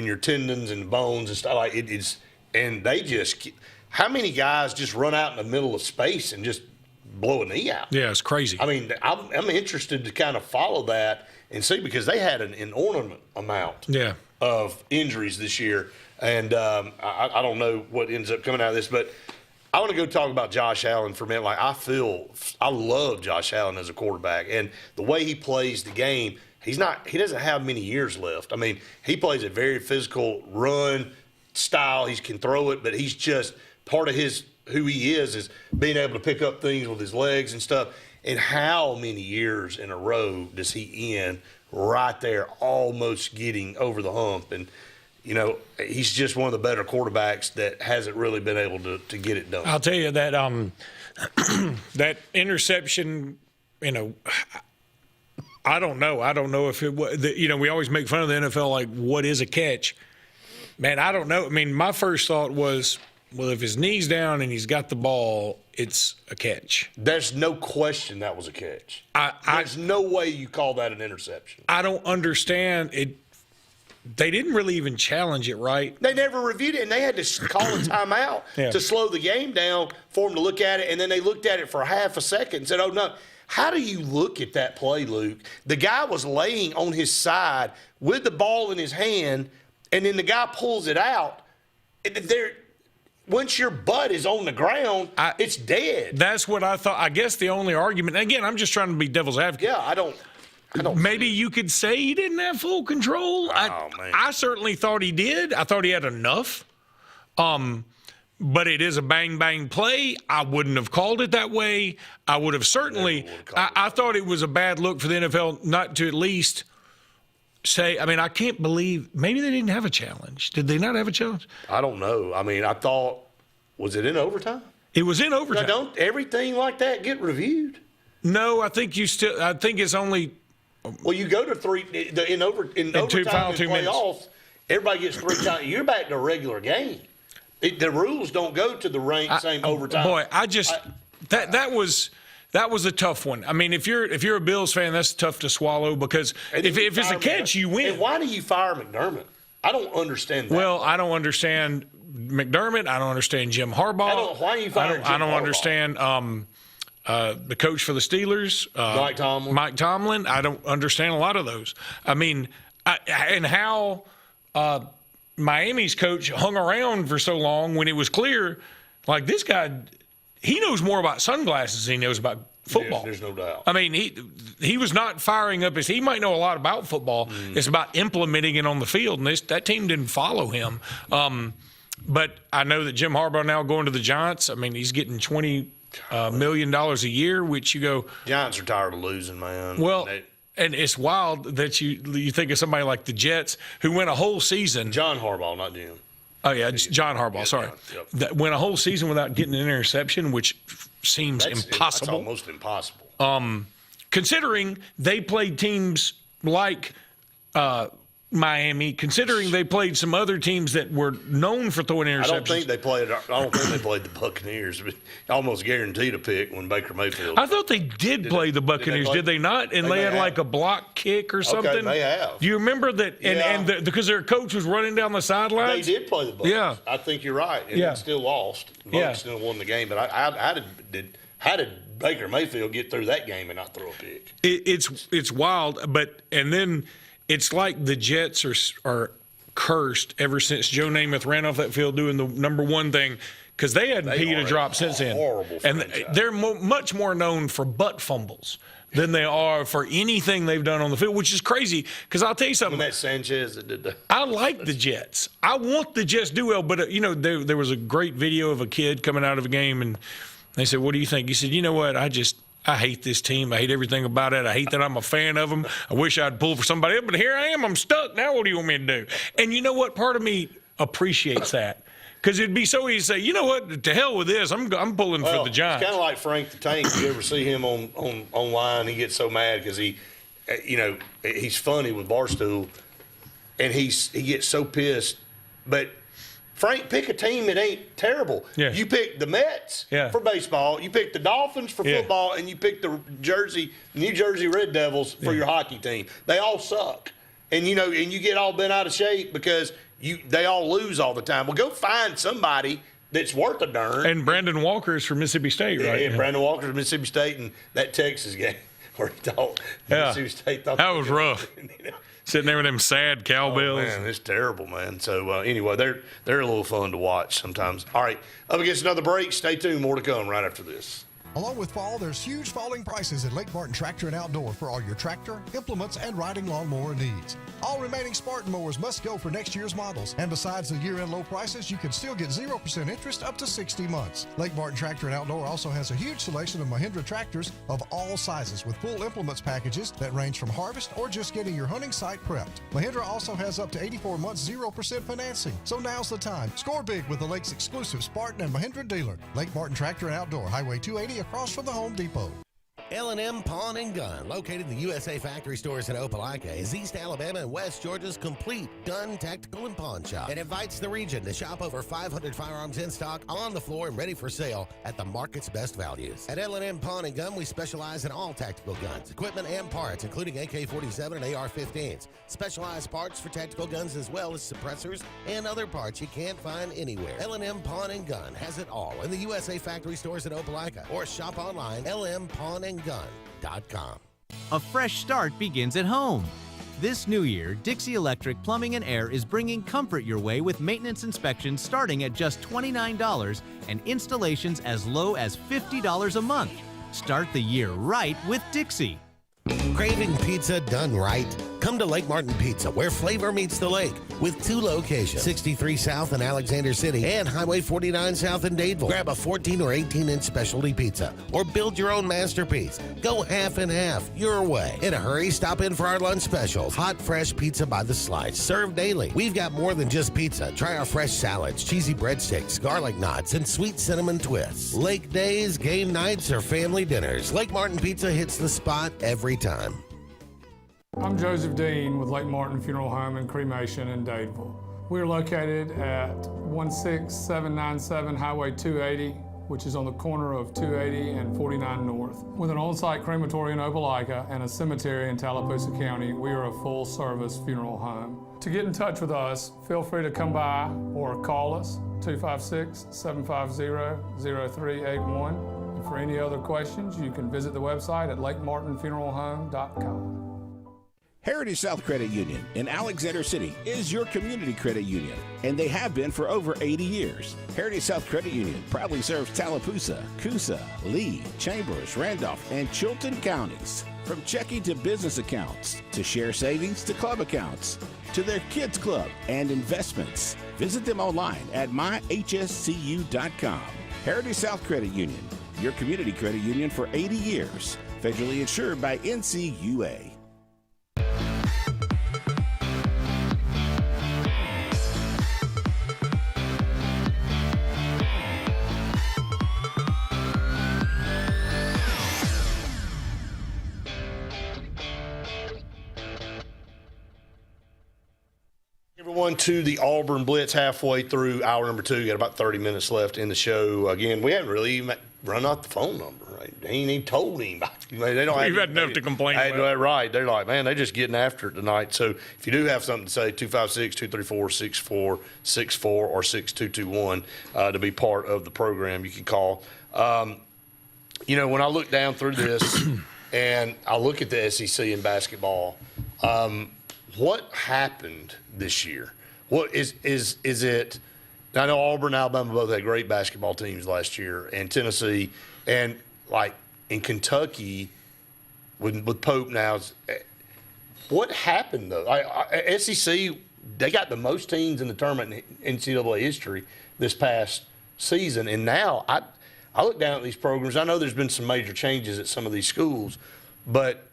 your tendons and bones and stuff. Like, it's, and they just, how many guys just run out in the middle of space and just blow a knee out? Yeah, it's crazy. I mean, I'm interested to kind of follow that and see, because they had an inordinate amount of injuries this year. And I don't know what ends up coming out of this, but I want to go talk about Josh Allen for a minute. Like, I love Josh Allen as a quarterback, and the way he plays the game, he doesn't have many years left. I mean, he plays a very physical run style. He can throw it, but he's just part of who he is being able to pick up things with his legs and stuff. And how many years in a row does he end right there, almost getting over the hump? And he's just one of the better quarterbacks that hasn't really been able to get it done. I'll tell you that that interception, I don't know. I don't know if it was, we always make fun of the NFL, like, what is a catch? Man, I don't know. I mean, my first thought was, well, if his knee's down and he's got the ball, it's a catch. There's no question that was a catch. There's no way you call that an interception. I don't understand it. They didn't really even challenge it, right? They never reviewed it, and they had to call a timeout to slow the game down for them to look at it, and then they looked at it for half a second and said, oh, no. How do you look at that play, Luke? The guy was laying on his side with the ball in his hand, and then the guy pulls it out. Once your butt is on the ground, it's dead. That's what I thought. I guess the only argument, again, I'm just trying to be devil's advocate. Yeah, maybe you could say he didn't have full control. I certainly thought he did. I thought he had enough. But it is a bang-bang play. I wouldn't have called it that way. I would have certainly – I thought it was a bad look for the NFL not to at least say – I mean, I can't believe – maybe they didn't have a challenge. Did they not have a challenge? I don't know. I mean, I thought – was it in overtime? It was in overtime. Now, don't everything like that get reviewed? No, I think you still – I think it's only – well, you go to three – in overtime in playoffs, everybody gets 3 times. You're back to a regular game. The rules don't go to the same overtime. Boy, that was a tough one. I mean, if you're a Bills fan, that's tough to swallow because if it's a catch, you win. And why do you fire McDermott? I don't understand that. Well, I don't understand McDermott. I don't understand Jim Harbaugh. Why do you fire Jim Harbaugh? I don't understand the coach for the Steelers, Mike Tomlin. I don't understand a lot of those. I mean, and how. Miami's coach hung around for so long when it was clear, like this guy, he knows more about sunglasses than he knows about football. Yeah, there's no doubt. I mean, he was not firing up he might know a lot about football. It's about implementing it on the field, and that team didn't follow him. But I know that Jim Harbaugh now going to the Giants. I mean, he's getting $20 million a year, which you go. Giants are tired of losing, man. Well. And it's wild that you think of somebody like the Jets who went a whole season. John Harbaugh, not Jim. Oh, yeah, John Harbaugh, sorry. Yep. That went a whole season without getting an interception, which seems impossible. That's almost impossible. Considering they played teams like Miami, considering they played some other teams that were known for throwing interceptions. I don't think they played the Buccaneers, but almost guaranteed a pick when Baker Mayfield. I thought they did play the Buccaneers, did they not? And they had like a block kick or something. Okay, they have. Do you remember that? And because their coach was running down the sidelines. They did play the Bucs. Yeah, I think you're right. And they still lost. The Bucs still won the game. But how did Baker Mayfield get through that game and not throw a pick? It's wild, and then. It's like the Jets are cursed ever since Joe Namath ran off that field doing the number one thing because they hadn't peed a drop since then. And they're much more known for butt fumbles than they are for anything they've done on the field, which is crazy because I'll tell you something. When that Sanchez that did that. I like the Jets. I want the Jets to do well, but, there was a great video of a kid coming out of a game, and they said, what do you think? He said, you know what, I hate this team. I hate everything about it. I hate that I'm a fan of them. I wish I'd pull for somebody else, but here I am. I'm stuck. Now what do you want me to do? And you know what? Part of me appreciates that because it'd be so easy to say, you know what? To hell with this. I'm pulling for the Giants. It's kind of like Frank the Tank. You ever see him online? He gets so mad because he's funny with Barstool, and he gets so pissed. But Frank, pick a team that ain't terrible. Yeah. You pick the Mets for baseball, you pick the Dolphins for football, and you pick the New Jersey Red Devils for your hockey team. They all suck. And you get all bent out of shape because they all lose all the time. Well, go find somebody that's worth a darn. And Brandon Walker's from Mississippi State, right? Yeah, Brandon Walker's from Mississippi State, and that Texas game where he thought Mississippi State thought that was rough. Sitting there with them sad cowbells. Oh, man, it's terrible, man. So, anyway, they're a little fun to watch sometimes. All right, up against another break. Stay tuned. More to come right after this. Along with fall, there's huge falling prices at Lake Martin Tractor and Outdoor for all your tractor, implements, and riding lawnmower needs. All remaining Spartan mowers must go for next year's models. And besides the year-end low prices, you can still get 0% interest up to 60 months. Lake Martin Tractor and Outdoor also has a huge selection of Mahindra tractors of all sizes with full implements packages that range from harvest or just getting your hunting site prepped. Mahindra also has up to 84 months 0% financing. So now's the time. Score big with the Lake's exclusive Spartan and Mahindra dealer. Lake Martin Tractor and Outdoor, Highway 280 across from the Home Depot. L&M Pawn and Gun, located in the USA Factory Stores in Opelika, is East Alabama and West Georgia's complete gun, tactical, and pawn shop. It invites the region to shop over 500 firearms in stock, on the floor, and ready for sale at the market's best values. At L&M Pawn and Gun, we specialize in all tactical guns, equipment, and parts, including AK-47 and AR-15s. Specialized parts for tactical guns as well as suppressors and other parts you can't find anywhere. L&M Pawn and Gun has it all in the USA Factory Stores in Opelika, or shop online, lmpawnandgun.com. A fresh start begins at home. This new year, Dixie Electric Plumbing and Air is bringing comfort your way with maintenance inspections starting at just $29 and installations as low as $50 a month. Start the year right with Dixie. Craving pizza done right? Come to Lake Martin Pizza, where flavor meets the lake, with 2 locations, 63 South in Alexander City and Highway 49 South in Dadeville. Grab a 14 or 18-inch specialty pizza or build your own masterpiece. Go half and half your way. In a hurry, stop in for our lunch specials. Hot, fresh pizza by the slice, served daily. We've got more than just pizza. Try our fresh salads, cheesy breadsticks, garlic knots, and sweet cinnamon twists. Lake days, game nights, or family dinners, Lake Martin Pizza hits the spot every time. I'm Joseph Dean with Lake Martin Funeral Home and Cremation in Dadeville. We are located at 16797 Highway 280, which is on the corner of 280 and 49 North. With an on-site crematory in Opelika and a cemetery in Tallapoosa County, we are a full-service funeral home. To get in touch with us, feel free to come by or call us, 256-750-0381. And for any other questions, you can visit the website at lakemartinfuneralhome.com. Heritage South Credit Union in Alexander City is your community credit union, and they have been for over 80 years. Heritage South Credit Union proudly serves Tallapoosa, Coosa, Lee, Chambers, Randolph, and Chilton counties. From checking to business accounts, to share savings to club accounts, to their kids club and investments. Visit them online at myhscu.com. Heritage South Credit Union, your community credit union for 80 years. Federally insured by NCUA. Everyone to the Auburn Blitz, halfway through hour number 2. Got about 30 minutes left in the show. Again, we haven't really even run out the phone number. Right? They ain't even told anybody. They don't. You've had enough to complain about. Right. They're like, man, they're just getting after it tonight. So if you do have something to say, 256-234-6464 or 6221 to be part of the program, you can call. When I look down through this and I look at the SEC in basketball, what happened this year? What is it? I know Auburn, Alabama both had great basketball teams last year, and Tennessee, and like in Kentucky with Pope now. What happened though? SEC, they got the most teams in the tournament in NCAA history this past season, and now I look down at these programs. I know there's been some major changes at some of these schools, but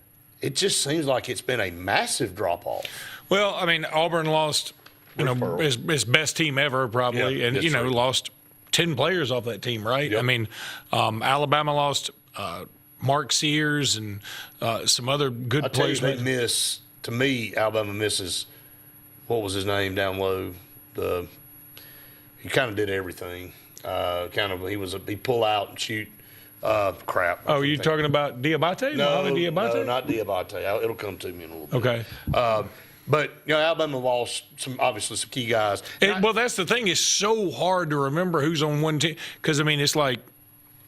it just seems like it's been a massive drop-off. Well, I mean, Auburn lost, his best team ever probably, and, lost 10 players off that team, right? Yep. I mean, Alabama lost Mark Sears and some other good players. They miss, to me, Alabama misses, what was his name down low? He kind of did everything. He'd pull out and shoot. Crap. Oh, you talking about Diabate? No, Diabate? No, not Diabate. It'll come to me in a little bit. Okay. But Alabama lost some key guys. Well, that's the thing. It's so hard to remember who's on one team because it's like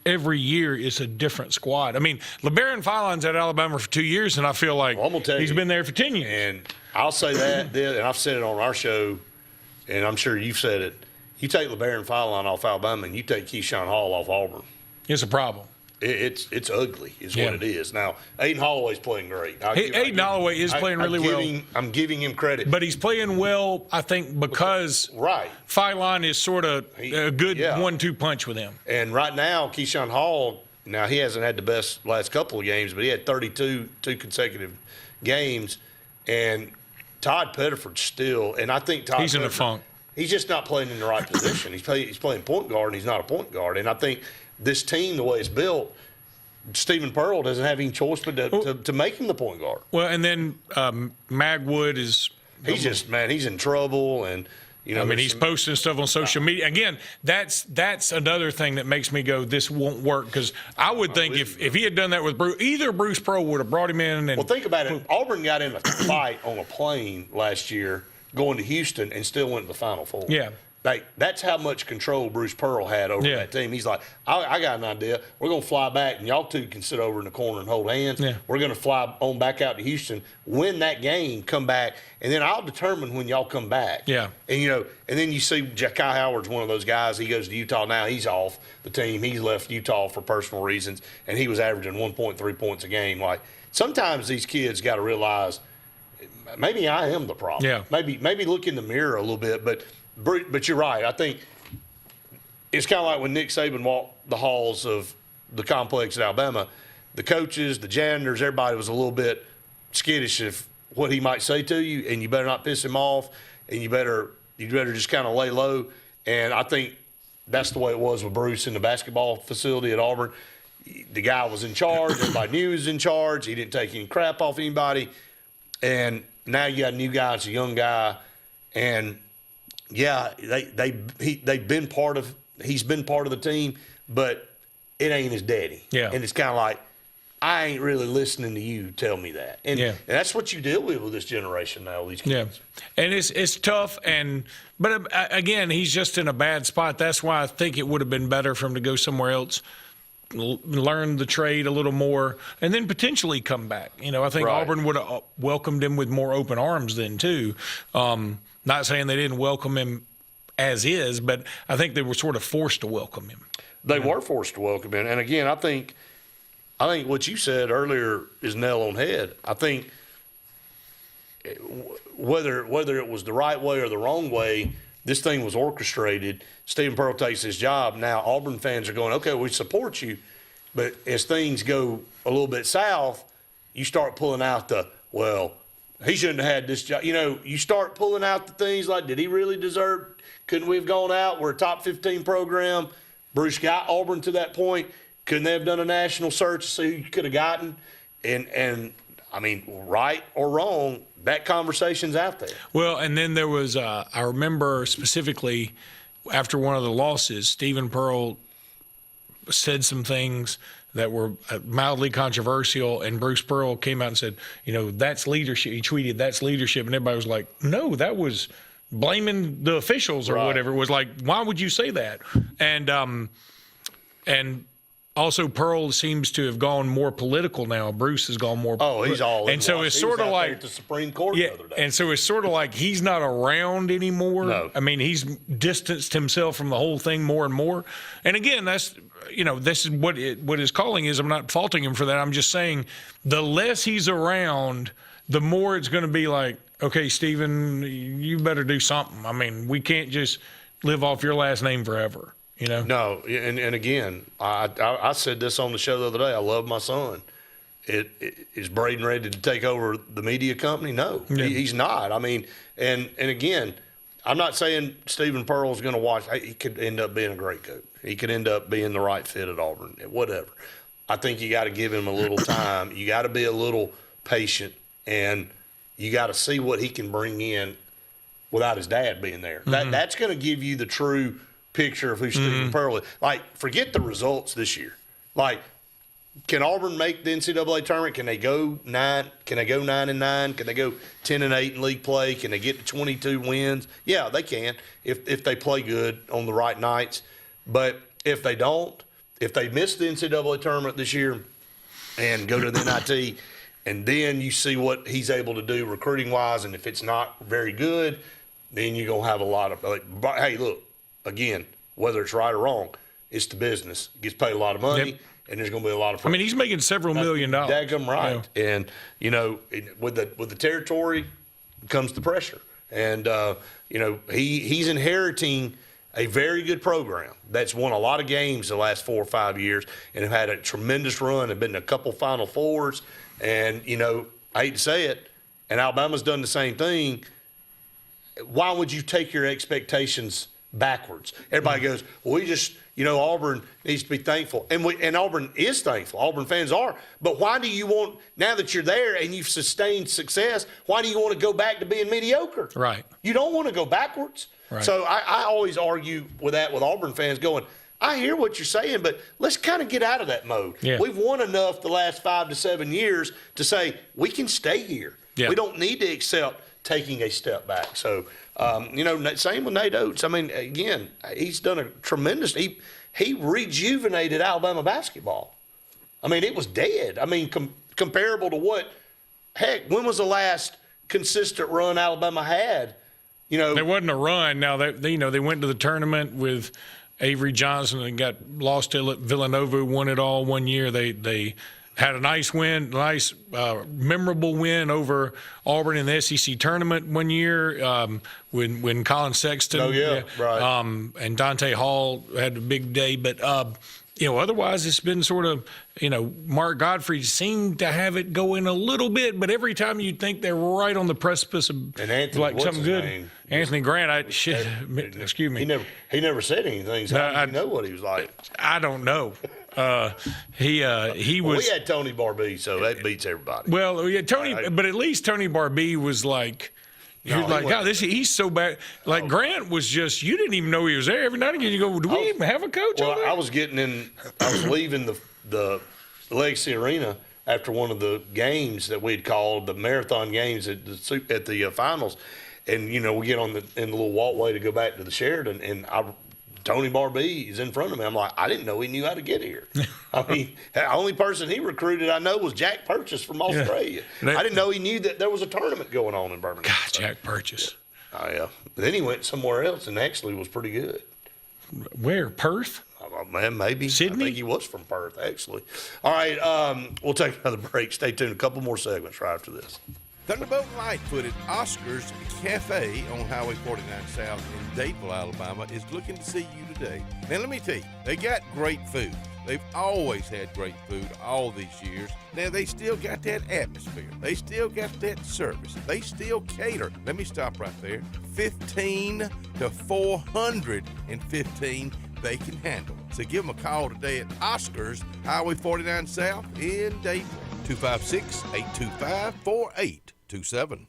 every year it's a different squad. I mean, LeBaron Filan's at Alabama for 2 years, and I feel like he's been there for 10 years. And I'll say that, and I've said it on our show, and I'm sure you've said it. You take LeBaron Filan off Alabama, and you take Keyshawn Hall off Auburn. It's a problem. It's ugly is what it is. Now, Aiden Holloway's playing great. Aiden Holloway is playing really well. I'm giving him credit. But he's playing well, I think, because Filan is sort of a good 1-2 punch with him. And right now, Keyshawn Hall, now he hasn't had the best last couple of games, but he had 32 consecutive games. And Todd Pettiford still, and I think he's in a funk. He's just not playing in the right position. He's playing point guard, and he's not a point guard. And I think this team, the way it's built, Stephen Pearl doesn't have any choice but to make him the point guard. Well, and then Magwood is – he's in trouble. And, he's posting stuff on social media. Again, that's another thing that makes me go, this won't work. Because I would think if he had done that with Bruce, either Bruce Pearl would have brought him in. Well, think about it. Auburn got in a fight on a plane last year going to Houston and still went to the Final Four. Yeah. That's how much control Bruce Pearl had over that team. He's like, I got an idea. We're going to fly back, and y'all two can sit over in the corner and hold hands. Yeah. We're going to fly on back out to Houston, win that game, come back, and then I'll determine when y'all come back. Yeah. And, and then you see Kai Howard's one of those guys. He goes to Utah now. He's off the team. He's left Utah for personal reasons, and he was averaging 1.3 points a game. Like, sometimes these kids got to realize maybe I am the problem. Yeah. Maybe look in the mirror a little bit. But you're right. I think it's kind of like when Nick Saban walked the halls of the complex at Alabama, the coaches, the janitors, everybody was a little bit skittish of what he might say to you, and you better not piss him off, and you better just kind of lay low. And I think that's the way it was with Bruce in the basketball facility at Auburn. The guy was in charge. Everybody knew he was in charge. He didn't take any crap off anybody. And now you got a new guy. It's a young guy. And, yeah, they've been part of – he's been part of the team, but it ain't his daddy. Yeah. And it's kind of like, I ain't really listening to you tell me that. And, and that's what you deal with this generation now, these kids. Yeah. And it's tough. But, again, he's just in a bad spot. That's why I think it would have been better for him to go somewhere else, learn the trade a little more, and then potentially come back. I think Auburn would have welcomed him with more open arms then, too. Not saying they didn't welcome him as is, but I think they were sort of forced to welcome him. They were forced to welcome him. And, again, I think what you said earlier is nail on head. I think whether it was the right way or the wrong way, this thing was orchestrated. Stephen Pearl takes his job. Now Auburn fans are going, okay, we support you. But as things go a little bit south, you start pulling out he shouldn't have had this job. You start pulling out the things like, did he really deserve? Couldn't we have gone out? We're a top 15 program. Bruce got Auburn to that point. Couldn't they have done a national search to see who you could have gotten? And I mean, right or wrong, that conversation's out there. Well, and then there was, I remember specifically after one of the losses, Stephen Pearl said some things that were mildly controversial, and Bruce Pearl came out and said, that's leadership. He tweeted, that's leadership. And everybody was like, no, that was blaming the officials or whatever. It was like, why would you say that? And also, Pearl seems to have gone more political now. Bruce has gone more. Oh, he's all. And so it's sort of like at the Supreme Court the other day. And so it's sort of like he's not around anymore. No. I mean, he's distanced himself from the whole thing more and more. And again, that's this is what his calling is. I'm not faulting him for that. I'm just saying the less he's around, the more it's going to be like, okay, Stephen, you better do something. I mean, we can't just live off your last name forever. No, and again, I said this on the show the other day. I love my son. Is Braden ready to take over the media company? No, he's not. I mean, and again, I'm not saying Stephen Pearl's going to watch. He could end up being a great coach. He could end up being the right fit at Auburn. Whatever. I think you got to give him a little time. You got to be a little patient, and you got to see what he can bring in without his dad being there. That's going to give you the true picture of who Stephen Pearl is. Like, forget the results this year. Like, can Auburn make the NCAA tournament? Can they go 9? Can they go 9-9? Can they go 10-8 in league play? Can they get to 22 wins? Yeah, they can if they play good on the right nights. But if they don't, if they miss the NCAA tournament this year and go to the NIT, and then you see what he's able to do recruiting wise, and if it's not very good, then you're gonna have a lot of hey, look. Again, whether it's right or wrong, it's the business. It gets paid a lot of money, and there's going to be a lot of pressure. I mean, he's making several $1 million. Daggum right. Yeah. And, with the territory comes the pressure. And, he's inheriting a very good program that's won a lot of games the last 4 or 5 years and have had a tremendous run and been in a couple Final Fours. And, I hate to say it, and Alabama's done the same thing. Why would you take your expectations backwards? Everybody goes, well, we just, Auburn needs to be thankful. And Auburn is thankful. Auburn fans are. But why do you want, now that you're there and you've sustained success, why do you want to go back to being mediocre? Right. You don't want to go backwards. Right. So I always argue with that with Auburn fans going, I hear what you're saying, but let's kind of get out of that mode. Yeah. We've won enough the last 5 to 7 years to say we can stay here. Yeah. We don't need to accept taking a step back. So, same with Nate Oates. I mean, again, he's done a tremendous – he rejuvenated Alabama basketball. I mean, it was dead. I mean, comparable to what – heck, when was the last consistent run Alabama had? There wasn't a run. Now, they went to the tournament with Avery Johnson and got lost to Villanova, won it all one year. They had a nice win, memorable win over Auburn in the SEC tournament one year when Colin Sexton and Dante Hall had a big day. But, otherwise it's been sort of, Mark Godfrey seemed to have it going a little bit, but every time you'd think they're right on the precipice of something good. Anthony Grant, excuse me. He never said anything. So I didn't know what he was like. I don't know. He was. Well, we had Tony Barbee, so that beats everybody. Well, yeah, Tony, but at least Tony Barbee was like. God, he's so bad. Like Grant was just, you didn't even know he was there. Every now and again you go, do we even have a coach? Well, I was leaving the Legacy Arena after one of the games that we'd called the marathon games at the finals, and we get in the little walkway to go back to the Sheridan, and Tony Barbee is in front of me. I'm like, I didn't know he knew how to get here. I mean, the only person he recruited I know was Jack Purchase from Australia. I didn't know he knew that there was a tournament going on in Birmingham. God, Jack Purchase. Oh, yeah. Then he went somewhere else and actually was pretty good. Where? Perth? Man, maybe. Sydney? I think he was from Perth, actually. All right, we'll take another break. Stay tuned. A couple more segments right after this. Thunderbolt Lightfoot at Oscar's Cafe on Highway 49 South in Dadeville, Alabama is looking to see you today. Now, let me tell you, they got great food. They've always had great food all these years. Now, they still got that atmosphere. They still got that service. They still cater. Let me stop right there. 15 to 415 they can handle. So give them a call today at Oscar's, Highway 49 South in Dadeville. 256-825-4827.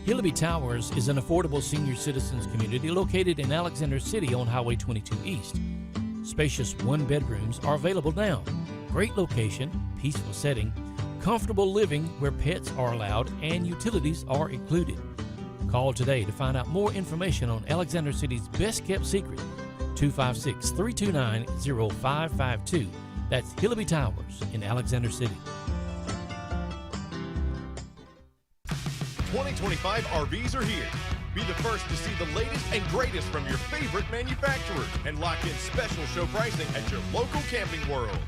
Hillaby Towers is an affordable senior citizens community located in Alexander City on Highway 22 East. Spacious one-bedrooms are available now. Great location, peaceful setting, comfortable living where pets are allowed and utilities are included. Call today to find out more information on Alexander City's best-kept secret, 256-329-0552. That's Hillaby Towers in Alexander City. 2025 RVs are here. Be the first to see the latest and greatest from your favorite manufacturers and lock in special show pricing at your local Camping World.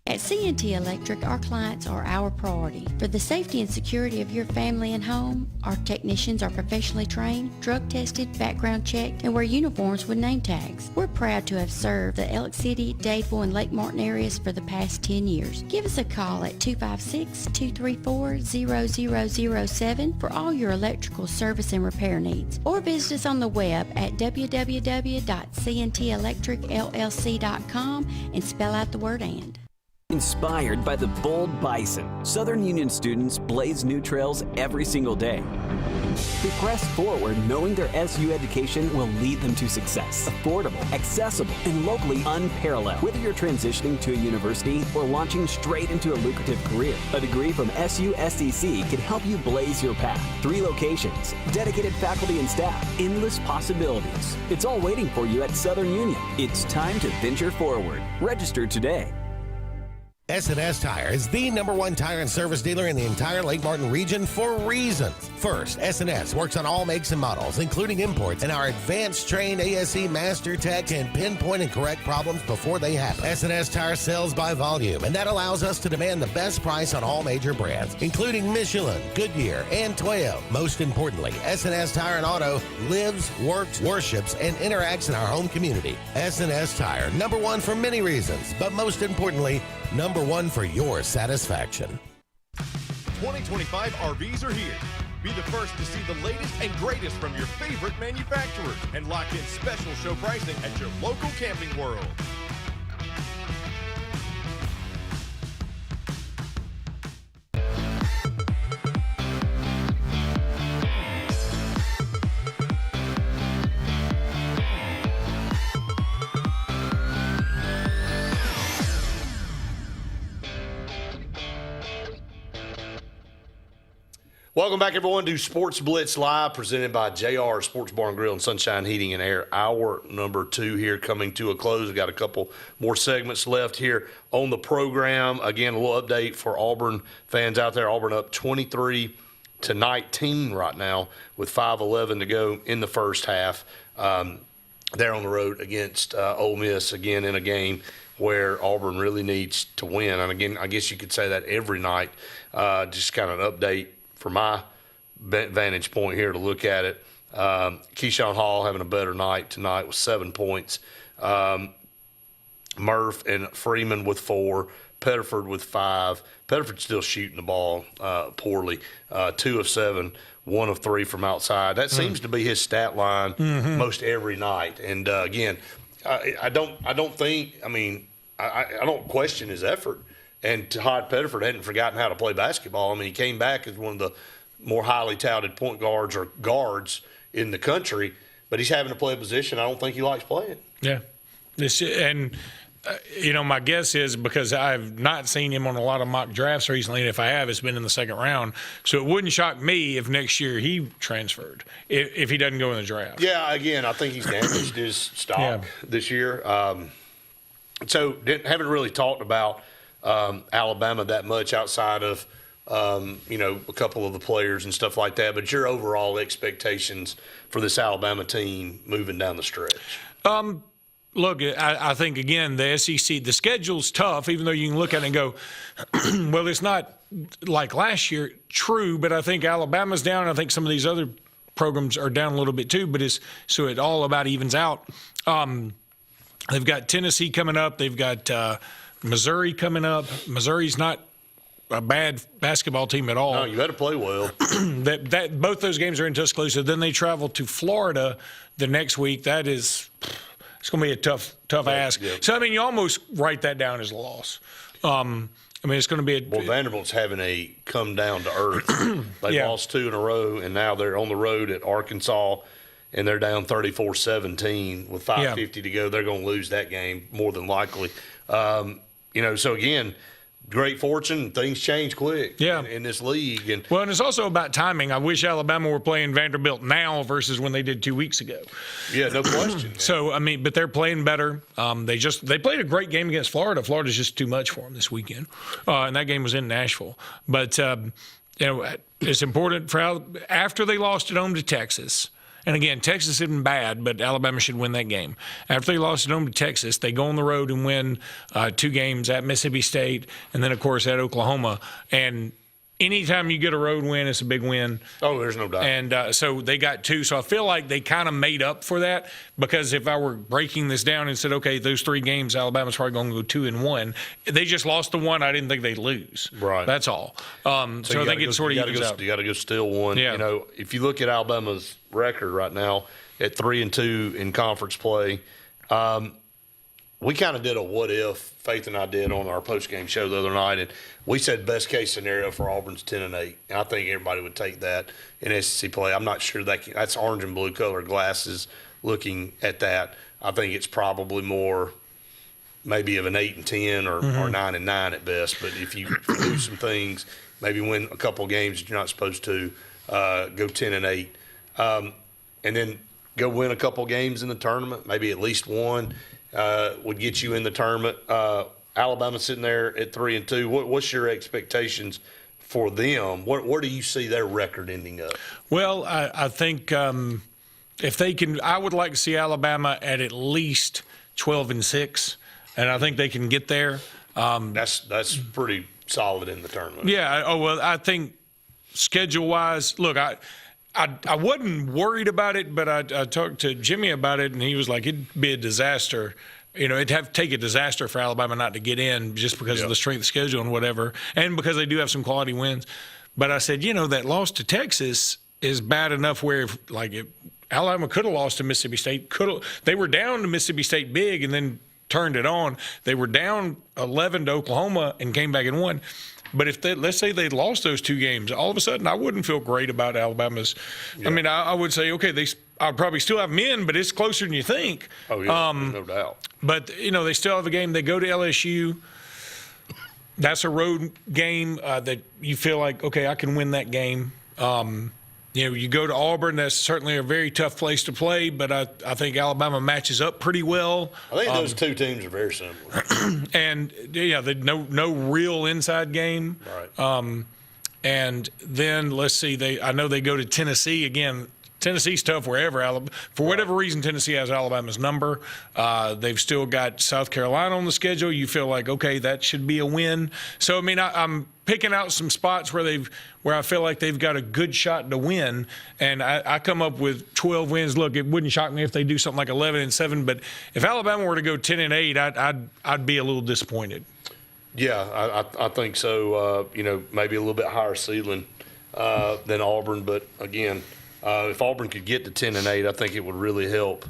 At C&T Electric, our clients are our priority. For the safety and security of your family and home, our technicians are professionally trained, drug tested, background checked, and wear uniforms with name tags. We're proud to have served the Elk City, Dadeville, and Lake Martin areas for the past 10 years. Give us a call at 256-234-0007 for all your electrical service and repair needs, or visit us on the web at www.cntelectricllc.com and spell out the word "and." Inspired by the bold bison, Southern Union students blaze new trails every single day. They press forward knowing their SU education will lead them to success. Affordable, accessible, and locally unparalleled. Whether you're transitioning to a university or launching straight into a lucrative career, a degree from SU SDC can help you blaze your path. 3 locations, dedicated faculty and staff, endless possibilities. It's all waiting for you at Southern Union. It's time to venture forward. Register today. S&S Tire is the #1 tire and service dealer in the entire Lake Martin region for reasons. First, S&S works on all makes and models, including imports, and our advanced trained ASE Master Tech can pinpoint and correct problems before they happen. S&S Tire sells by volume, and that allows us to demand the best price on all major brands, including Michelin, Goodyear, and Toyo. Most importantly, S&S Tire and Auto lives, works, worships, and interacts in our home community. S&S Tire, #1 for many reasons, but most importantly, #1 for your satisfaction. 2025 RVs are here. Be the first to see the latest and greatest from your favorite manufacturers and lock in special show pricing at your local Camping World. Welcome back, everyone, to Sports Blitz Live, presented by JR Sports Bar and Grill and Sunshine Heating and Air. Hour number 2 here coming to a close. We've got a couple more segments left here on the program. Again, a little update for Auburn fans out there. Auburn up 23-19 right now with 5:11 to go in the first half. they're on the road against Ole Miss again in a game where Auburn really needs to win. And again, I guess you could say that every night. Just kind of an update from my vantage point here to look at it. Keyshawn Hall having a better night tonight with 7 points. Murph and Freeman with 4. Pettiford with 5. Pettiford's still shooting the ball poorly. 2 of 7, 1 of 3 from outside. That seems to be his stat line most every night. And again, I don't think. I mean, I don't question his effort. And Todd Pettiford hadn't forgotten how to play basketball. I mean, he came back as one of the more highly touted point guards or guards in the country, but he's having to play a position I don't think he likes playing. Yeah, my guess is because I've not seen him on a lot of mock drafts recently, and if I have, it's been in the second round. So it wouldn't shock me if next year he transferred, if he doesn't go in the draft. Yeah, again, I think he's damaged his stock this year. So haven't really talked about Alabama that much outside of a couple of the players and stuff like that. But your overall expectations for this Alabama team moving down the stretch? Look, I think, again, the SEC, the schedule's tough, even though you can look at it and go, well, it's not like last year. True, but I think Alabama's down. I think some of these other programs are down a little bit too, so it all about evens out. They've got Tennessee coming up. They've got Missouri coming up. Missouri's not a bad basketball team at all. No, you better play well. Both those games are in Tuscaloosa. Then they travel to Florida the next week. It's going to be a tough ask. Yeah. So, I mean, you almost write that down as a loss. It's going to be Well, Vanderbilt's having a come down to earth. They lost 2 in a row, and now they're on the road at Arkansas, and they're down 34-17 with 5:50 to go. They're going to lose that game more than likely. So, again, great fortune. Things change quick in this league. And it's also about timing. I wish Alabama were playing Vanderbilt now versus when they did 2 weeks ago. Yeah, no question. So, but they're playing better. They played a great game against Florida. Florida's just too much for them this weekend. And that game was in Nashville. But, it's important for after they lost at home to Texas. And again, Texas isn't bad, but Alabama should win that game. After they lost at home to Texas, they go on the road and win 2 games at Mississippi State and then, of course, at Oklahoma. And anytime you get a road win, it's a big win. Oh, there's no doubt. And so they got 2. So I feel like they kind of made up for that, because if I were breaking this down and said, okay, those 3 games, Alabama's probably going to go 2-1. They just lost the 1. I didn't think they'd lose. Right. That's all. So I think it sort of evens out. You got to go steal 1. Yeah. If you look at Alabama's record right now at 3-2 in conference play, we kind of did a what if, Faith and I did on our post-game show the other night, and we said best case scenario for Auburn's 10-8, and I think everybody would take that in SEC play. I'm not sure that's orange and blue colored glasses looking at that. I think it's probably more maybe of an 8-10 or 9-9 at best. But if you do some things, maybe win a couple of games that you're not supposed to, go 10-8, and then go win a couple of games in the tournament, maybe at least one. Would get you in the tournament. Alabama sitting there at 3-2. What's your expectations for them? Where do you see their record ending up? Well, I think if they can, I would like to see Alabama at least 12-6, and I think they can get there. That's pretty solid in the tournament. Yeah. I think schedule-wise, look, I wasn't worried about it, but I talked to Jimmy about it, and he was like, it'd be a disaster. It'd have to take a disaster for Alabama not to get in just because of the strength of schedule and whatever, and because they do have some quality wins. But I said, that loss to Texas is bad enough where if Alabama could have lost to Mississippi State. They were down to Mississippi State big and then turned it on. They were down 11 to Oklahoma and came back and won. But if let's say they lost those 2 games, all of a sudden I wouldn't feel great about Alabama's. Yeah. I mean, I would say, okay, I'd probably still have them in, but it's closer than you think. Oh, yeah, no doubt. But, they still have a game. They go to LSU. That's a road game that you feel like, okay, I can win that game. You go to Auburn. That's certainly a very tough place to play, but I think Alabama matches up pretty well. I think those 2 teams are very similar. And no real inside game. Right. And then let's see. I know they go to Tennessee again. Tennessee's tough wherever. For whatever reason, Tennessee has Alabama's number. They've still got South Carolina on the schedule. You feel like, okay, that should be a win. So, I mean, I'm picking out some spots where I feel like they've got a good shot to win, and I come up with 12 wins. Look, it wouldn't shock me if they do something like 11-7, but if Alabama were to go 10-8, I'd be a little disappointed. Yeah, I think so. Maybe a little bit higher ceiling than Auburn, but again, if Auburn could get to 10-8, I think it would really help.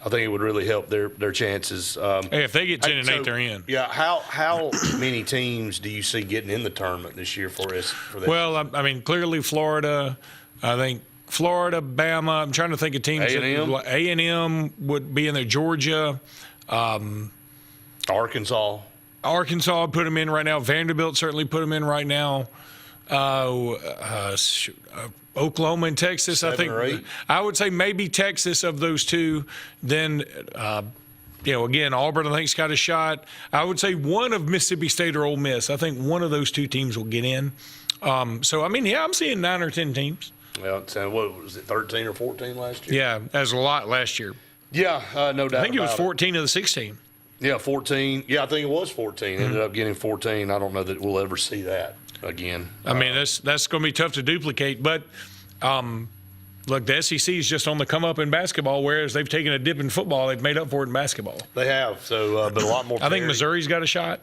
I think it would really help their chances. Hey, if they get 10-8, they're in. Yeah. How many teams do you see getting in the tournament this year for us? Well, I mean, clearly Florida. I think Florida, Bama. I'm trying to think of teams. A&M. A&M would be in there. Georgia. Arkansas. Arkansas put them in right now. Vanderbilt certainly put them in right now. Oklahoma and Texas, 7 I think. or 8. I would say maybe Texas of those two. Then, again, Auburn, I think, has got a shot. I would say one of Mississippi State or Ole Miss. I think one of those two teams will get in. So, I mean, yeah, I'm seeing 9 or 10 teams. Well, what was it, 13 or 14 last year? Yeah, that was a lot last year. Yeah, no doubt. I think it was 14 of the 16. Yeah, 14. Yeah, I think it was 14. Ended up getting 14. I don't know that we'll ever see that again. I mean, that's going to be tough to duplicate. But, look, the SEC is just on the come up in basketball, whereas they've taken a dip in football. They've made up for it in basketball. They have. So, but a lot more. I think Missouri's got a shot.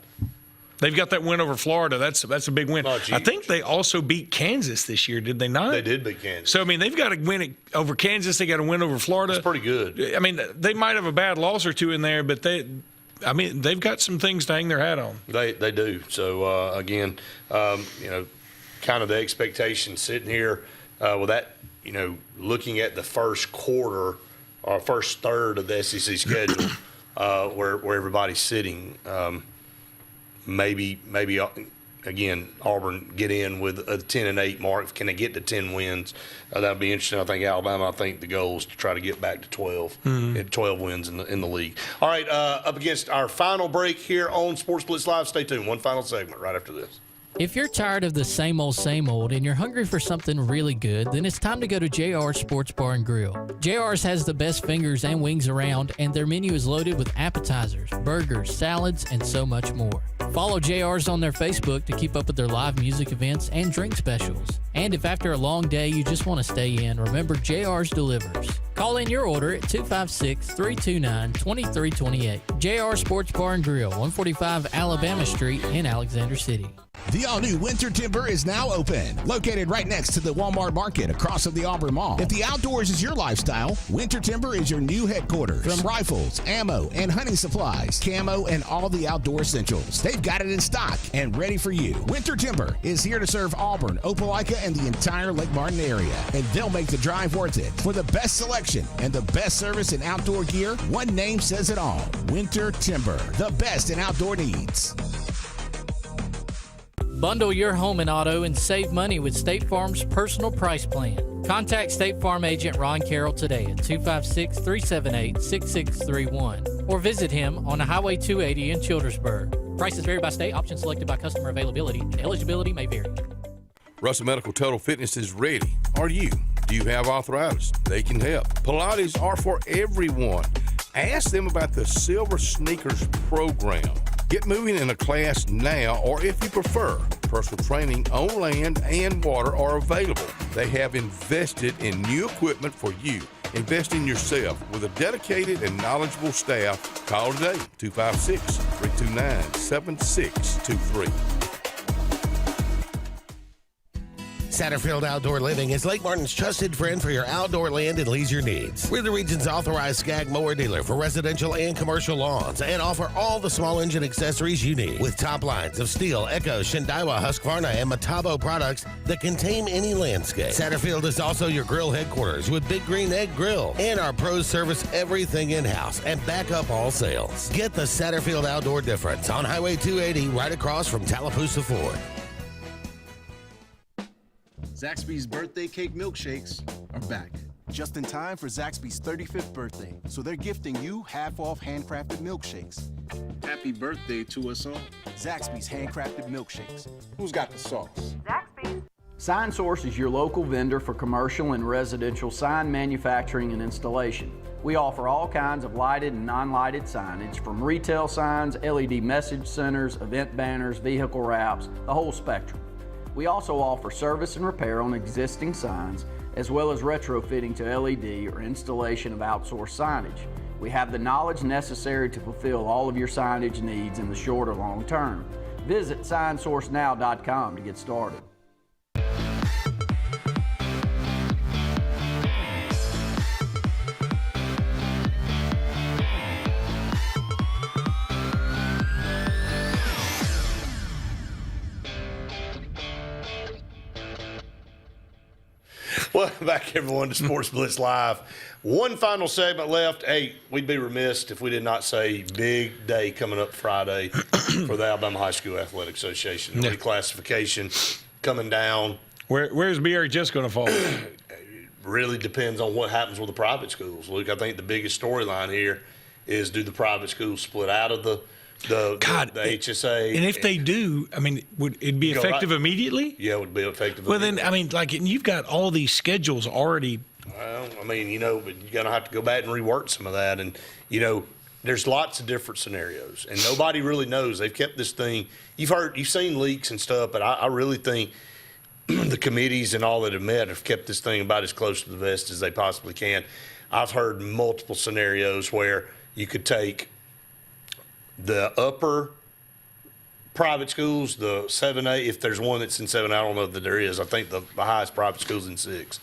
They've got that win over Florida. That's a big win. I think they also beat Kansas this year, did they not? They did beat Kansas. So, I mean, they've got to win over Kansas. They got to win over Florida. That's pretty good. I mean, they might have a bad loss or two in there, but they've got some things to hang their hat on. They do. So, again, kind of the expectation sitting here with that, looking at the first quarter or first third of the SEC schedule where everybody's sitting, maybe again, Auburn get in with a 10-8 mark. Can they get to 10 wins? That'd be interesting. I think Alabama. I think the goal is to try to get back to 12, 12 wins in the league. All right, up against our final break here on Sports Blitz Live. Stay tuned. One final segment right after this. If you're tired of the same old and you're hungry for something really good, then it's time to go to JR's Sports Bar and Grill. JR's has the best fingers and wings around, and their menu is loaded with appetizers, burgers, salads, and so much more. Follow JR's on their Facebook to keep up with their live music events and drink specials. And if after a long day you just want to stay in, remember JR's delivers. Call in your order at 256-329-2328. JR Sports Bar and Grill, 145 Alabama Street in Alexander City. The all-new Winter Timber is now open. Located right next to the Walmart Market across from the Auburn Mall. If the outdoors is your lifestyle, Winter Timber is your new headquarters. From rifles, ammo, and hunting supplies, camo, and all the outdoor essentials, they've got it in stock and ready for you. Winter Timber is here to serve Auburn, Opelika, and the entire Lake Martin area. And they'll make the drive worth it. For the best selection and the best service in outdoor gear, one name says it all. Winter Timber, the best in outdoor needs. Bundle your home and auto and save money with State Farm's personal price plan. Contact State Farm agent Ron Carroll today at 256-378-6631 or visit him on Highway 280 in Childersburg. Prices vary by state. Options selected by customer availability. Eligibility may vary. Russell Medical Total Fitness is ready. Are you? Do you have arthritis? They can help. Pilates are for everyone. Ask them about the Silver Sneakers program. Get moving in a class now, or if you prefer, personal training on land and water are available. They have invested in new equipment for you. Invest in yourself with a dedicated and knowledgeable staff. Call today, 256-329-7623. Satterfield Outdoor Living is Lake Martin's trusted friend for your outdoor land and leisure needs. We're the region's authorized Skag mower dealer for residential and commercial lawns and offer all the small engine accessories you need. With top lines of Steel, Echo, Shindaiwa, Husqvarna, and Metabo products that can tame any landscape. Satterfield is also your grill headquarters with Big Green Egg Grill. And our pros service everything in-house and back up all sales. Get the Satterfield Outdoor difference on Highway 280 right across from Tallapoosa Ford. Zaxby's birthday cake milkshakes are back. Just in time for Zaxby's 35th birthday. So they're gifting you half-off handcrafted milkshakes. Happy birthday to us all. Zaxby's handcrafted milkshakes. Who's got the sauce? Zaxby's. SignSource is your local vendor for commercial and residential sign manufacturing and installation. We offer all kinds of lighted and non-lighted signage, from retail signs, LED message centers, event banners, vehicle wraps, the whole spectrum. We also offer service and repair on existing signs, as well as retrofitting to LED or installation of outsourced signage. We have the knowledge necessary to fulfill all of your signage needs in the short or long term. Visit signsourcenow.com to get started. Welcome back, everyone, to Sports Blitz Live. One final segment left. Hey, we'd be remiss if we did not say big day coming up Friday for the Alabama High School Athletic Association. Reclassification coming down. Where's BRHS going to fall? Really depends on what happens with the private schools. Luke, I think the biggest storyline here is, do the private schools split out of the HSA? And if they do, I mean, would it be effective immediately? Yeah, it would be effective Well, immediately. then, I mean, like, and you've got all these schedules already. Well, I mean, but you're going to have to go back and rework some of that. And, there's lots of different scenarios, and nobody really knows. They've kept this thing. You've seen leaks and stuff, but I really think the committees and all that have met have kept this thing about as close to the vest as they possibly can. I've heard multiple scenarios where you could take the upper private schools, the 7A, if there's one that's in 7A, I don't know that there is. I think the highest private school's in 6.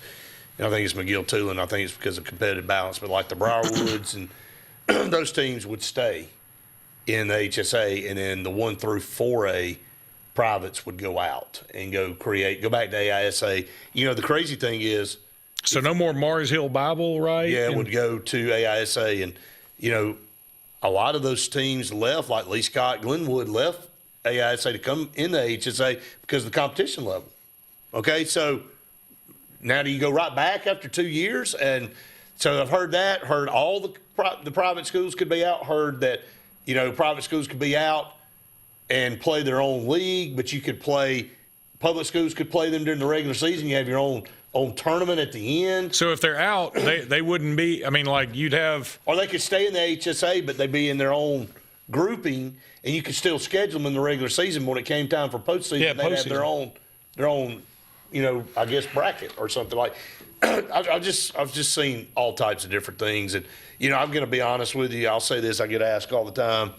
And I think it's McGill-Tulane. I think it's because of competitive balance. But like the Briarwoods and those teams would stay in the HSA, and then the 1 through 4A privates would go out and go back to AISA. The crazy thing is, so no more Mars Hill Bible, right? Yeah, it would go to AISA. And, a lot of those teams left, like Lee Scott, Glenwood left AISA to come in the HSA because of the competition level. Okay, so now do you go right back after 2 years? And so I've heard all the private schools could be out, heard that, private schools could be out and play their own league, but you could play, public schools could play them during the regular season. You have your own tournament at the end. So if they're out, they wouldn't be, I mean, like you'd have. Or they could stay in the HSA, but they'd be in their own grouping, and you could still schedule them in the regular season. When it came time for postseason, they'd have their own, I guess, bracket or something like. I've just seen all types of different things. And, I'm going to be honest with you. I'll say this. I get asked all the time,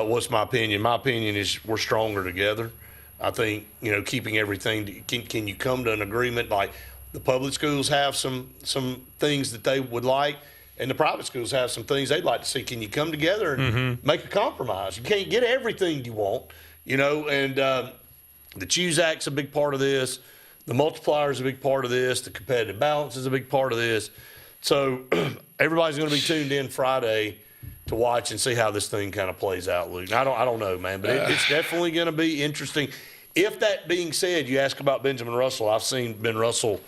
what's my opinion? My opinion is we're stronger together. I think, keeping everything, can you come to an agreement? Like the public schools have some things that they would like, and the private schools have some things they'd like to see. Can you come together and make a compromise? You can't get everything you want, and the Choose Act's a big part of this. The multiplier is a big part of this. The competitive balance is a big part of this. So everybody's going to be tuned in Friday to watch and see how this thing kind of plays out, Luke. I don't know, man, but it's definitely going to be interesting. If that being said, you ask about Benjamin Russell. I've seen Ben Russell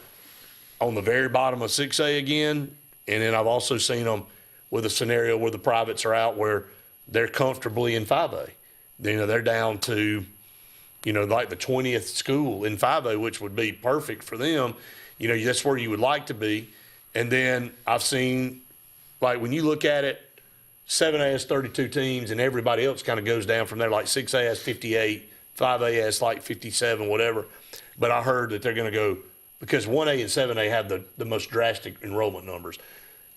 on the very bottom of 6A again, and then I've also seen them with a scenario where the privates are out where they're comfortably in 5A. They're down to, like the 20th school in 5A, which would be perfect for them. That's where you would like to be. And then I've seen, like, when you look at it, 7A has 32 teams, and everybody else kind of goes down from there. Like 6A has 58, 5A has like 57, whatever. But I heard that they're going to go, because 1A and 7A have the most drastic enrollment numbers.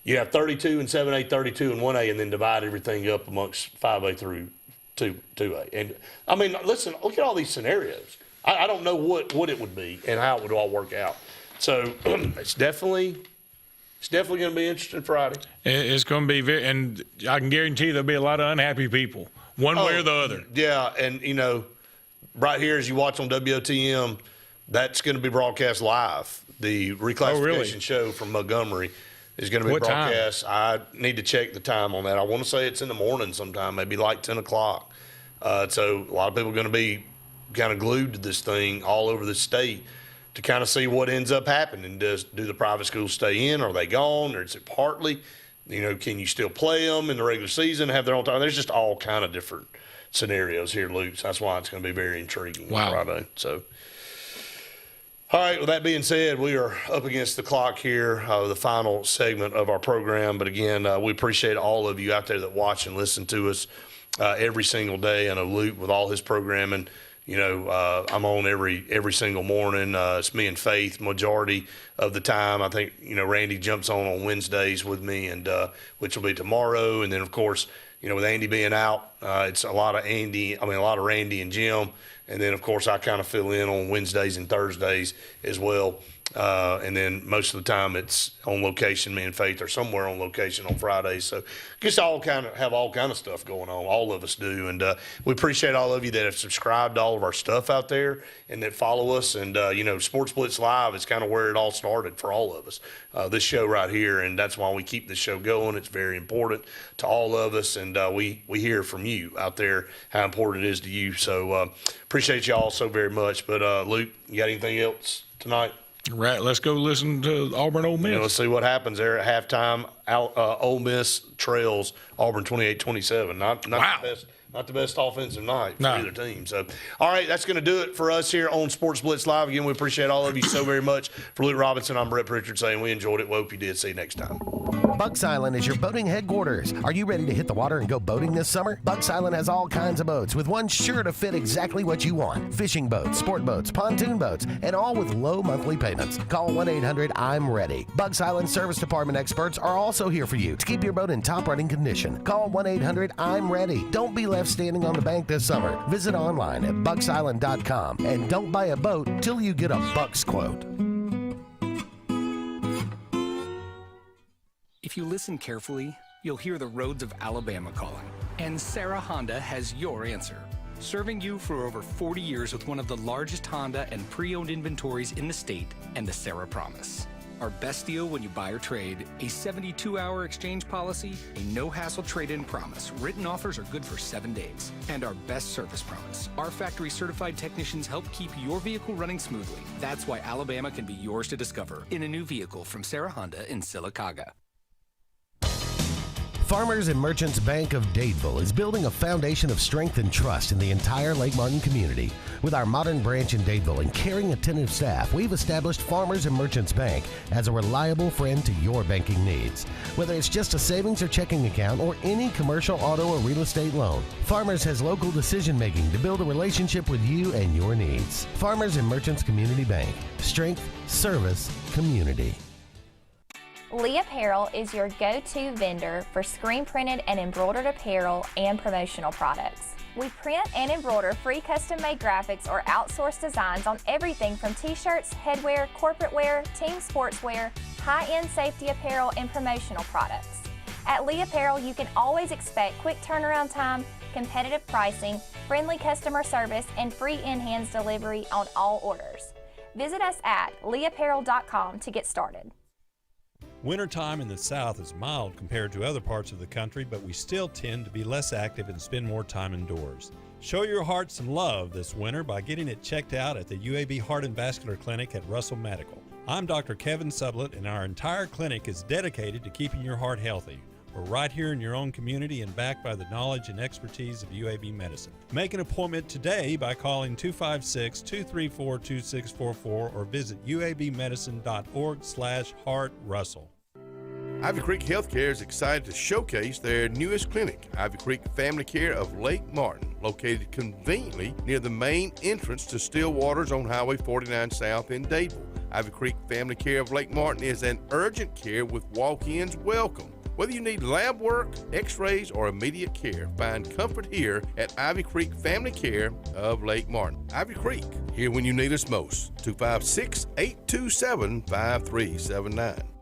You have 32 in 7A, 32 in 1A, and then divide everything up amongst 5A through 2A. And, I mean, listen, look at all these scenarios. I don't know what it would be and how it would all work out. So it's definitely going to be interesting Friday. It's going to be and I can guarantee there'll be a lot of unhappy people, one way or the other. Yeah, and, right here as you watch on WOTM, that's going to be broadcast live. The reclassification show from Montgomery is going to be broadcast. I need to check the time on that. I want to say it's in the morning sometime, maybe like 10 o'clock. So a lot of people are going to be kind of glued to this thing all over the state to kind of see what ends up happening. Do the private schools stay in? Are they gone? Or is it partly? Can you still play them in the regular season, have their own time? There's just all kind of different scenarios here, Luke. So that's why it's going to be very intriguing Friday. So, All right, with that being said, we are up against the clock here, the final segment of our program. But again, we appreciate all of you out there that watch and listen to us every single day. I know Luke, with all his programming, I'm on every single morning. It's me and Faith majority of the time. I think, Randy jumps on Wednesdays with me, and which will be tomorrow. And then, of course, with Andy being out, it's a lot of Randy and Jim. And then, of course, I kind of fill in on Wednesdays and Thursdays as well. And then most of the time it's on location. Me and Faith are somewhere on location on Fridays. So just all kind of stuff going on. All of us do. And we appreciate all of you that have subscribed to all of our stuff out there and that follow us. And, Sports Blitz Live is kind of where it all started for all of us, this show right here. And that's why we keep this show going. It's very important to all of us. And we hear from you out there how important it is to you. So appreciate you all so very much. But, Luke, you got anything else tonight? Right, let's go listen to Auburn Ole Miss. Let's see what happens there at halftime. Ole Miss trails Auburn 28-27. Not the best offensive night for either team. So, all right, that's going to do it for us here on Sports Blitz Live. Again, we appreciate all of you so very much. For Luke Robinson, I'm Brett Pritchard saying we enjoyed it. We hope you did. See you next time. Bucks Island is your boating headquarters. Are you ready to hit the water and go boating this summer? Bucks Island has all kinds of boats, with one sure to fit exactly what you want. Fishing boats, sport boats, pontoon boats, and all with low monthly payments. Call 1-800-I'm-READY. Bucks Island Service Department experts are also here for you to keep your boat in top running condition. Call 1-800-I'm-READY. Don't be left standing on the bank this summer. Visit online at bucksisland.com and don't buy a boat till you get a Bucks quote. If you listen carefully, you'll hear the roads of Alabama calling. And Sarah Honda has your answer. Serving you for over 40 years with one of the largest Honda and pre-owned inventories in the state and the Sarah Promise. Our best deal when you buy or trade, a 72-hour exchange policy, a no-hassle trade-in promise. Written offers are good for 7 days. And our best service promise. Our factory-certified technicians help keep your vehicle running smoothly. That's why Alabama can be yours to discover in a new vehicle from Sarah Honda in Sylacauga. Farmers and Merchants Bank of Dadeville is building a foundation of strength and trust in the entire Lake Martin community. With our modern branch in Dadeville and caring, attentive staff, we've established Farmers and Merchants Bank as a reliable friend to your banking needs. Whether it's just a savings or checking account or any commercial, auto, or real estate loan, Farmers has local decision-making to build a relationship with you and your needs. Farmers and Merchants Community Bank. Strength, service, community. Lee Apparel is your go-to vendor for screen printed and embroidered apparel and promotional products. We print and embroider free custom-made graphics or outsourced designs on everything from t-shirts, headwear, corporate wear, team sportswear, high-end safety apparel, and promotional products. At Lee Apparel, you can always expect quick turnaround time, competitive pricing, friendly customer service, and free in-hands delivery on all orders. Visit us at leeapparel.com to get started. Wintertime in the South is mild compared to other parts of the country, but we still tend to be less active and spend more time indoors. Show your heart some love this winter by getting it checked out at the UAB Heart and Vascular Clinic at Russell Medical. I'm Dr. Kevin Sublett, and our entire clinic is dedicated to keeping your heart healthy. We're right here in your own community and backed by the knowledge and expertise of UAB Medicine. Make an appointment today by calling 256-234-2644 or visit uabmedicine.org/heartrussell. Ivy Creek Healthcare is excited to showcase their newest clinic, Ivy Creek Family Care of Lake Martin, located conveniently near the main entrance to Stillwater's on Highway 49 South in Dadeville. Ivy Creek Family Care of Lake Martin is an urgent care with walk-ins welcome. Whether you need lab work, x-rays, or immediate care, find comfort here at Ivy Creek Family Care of Lake Martin. Ivy Creek, here when you need us most. 256-827-5379.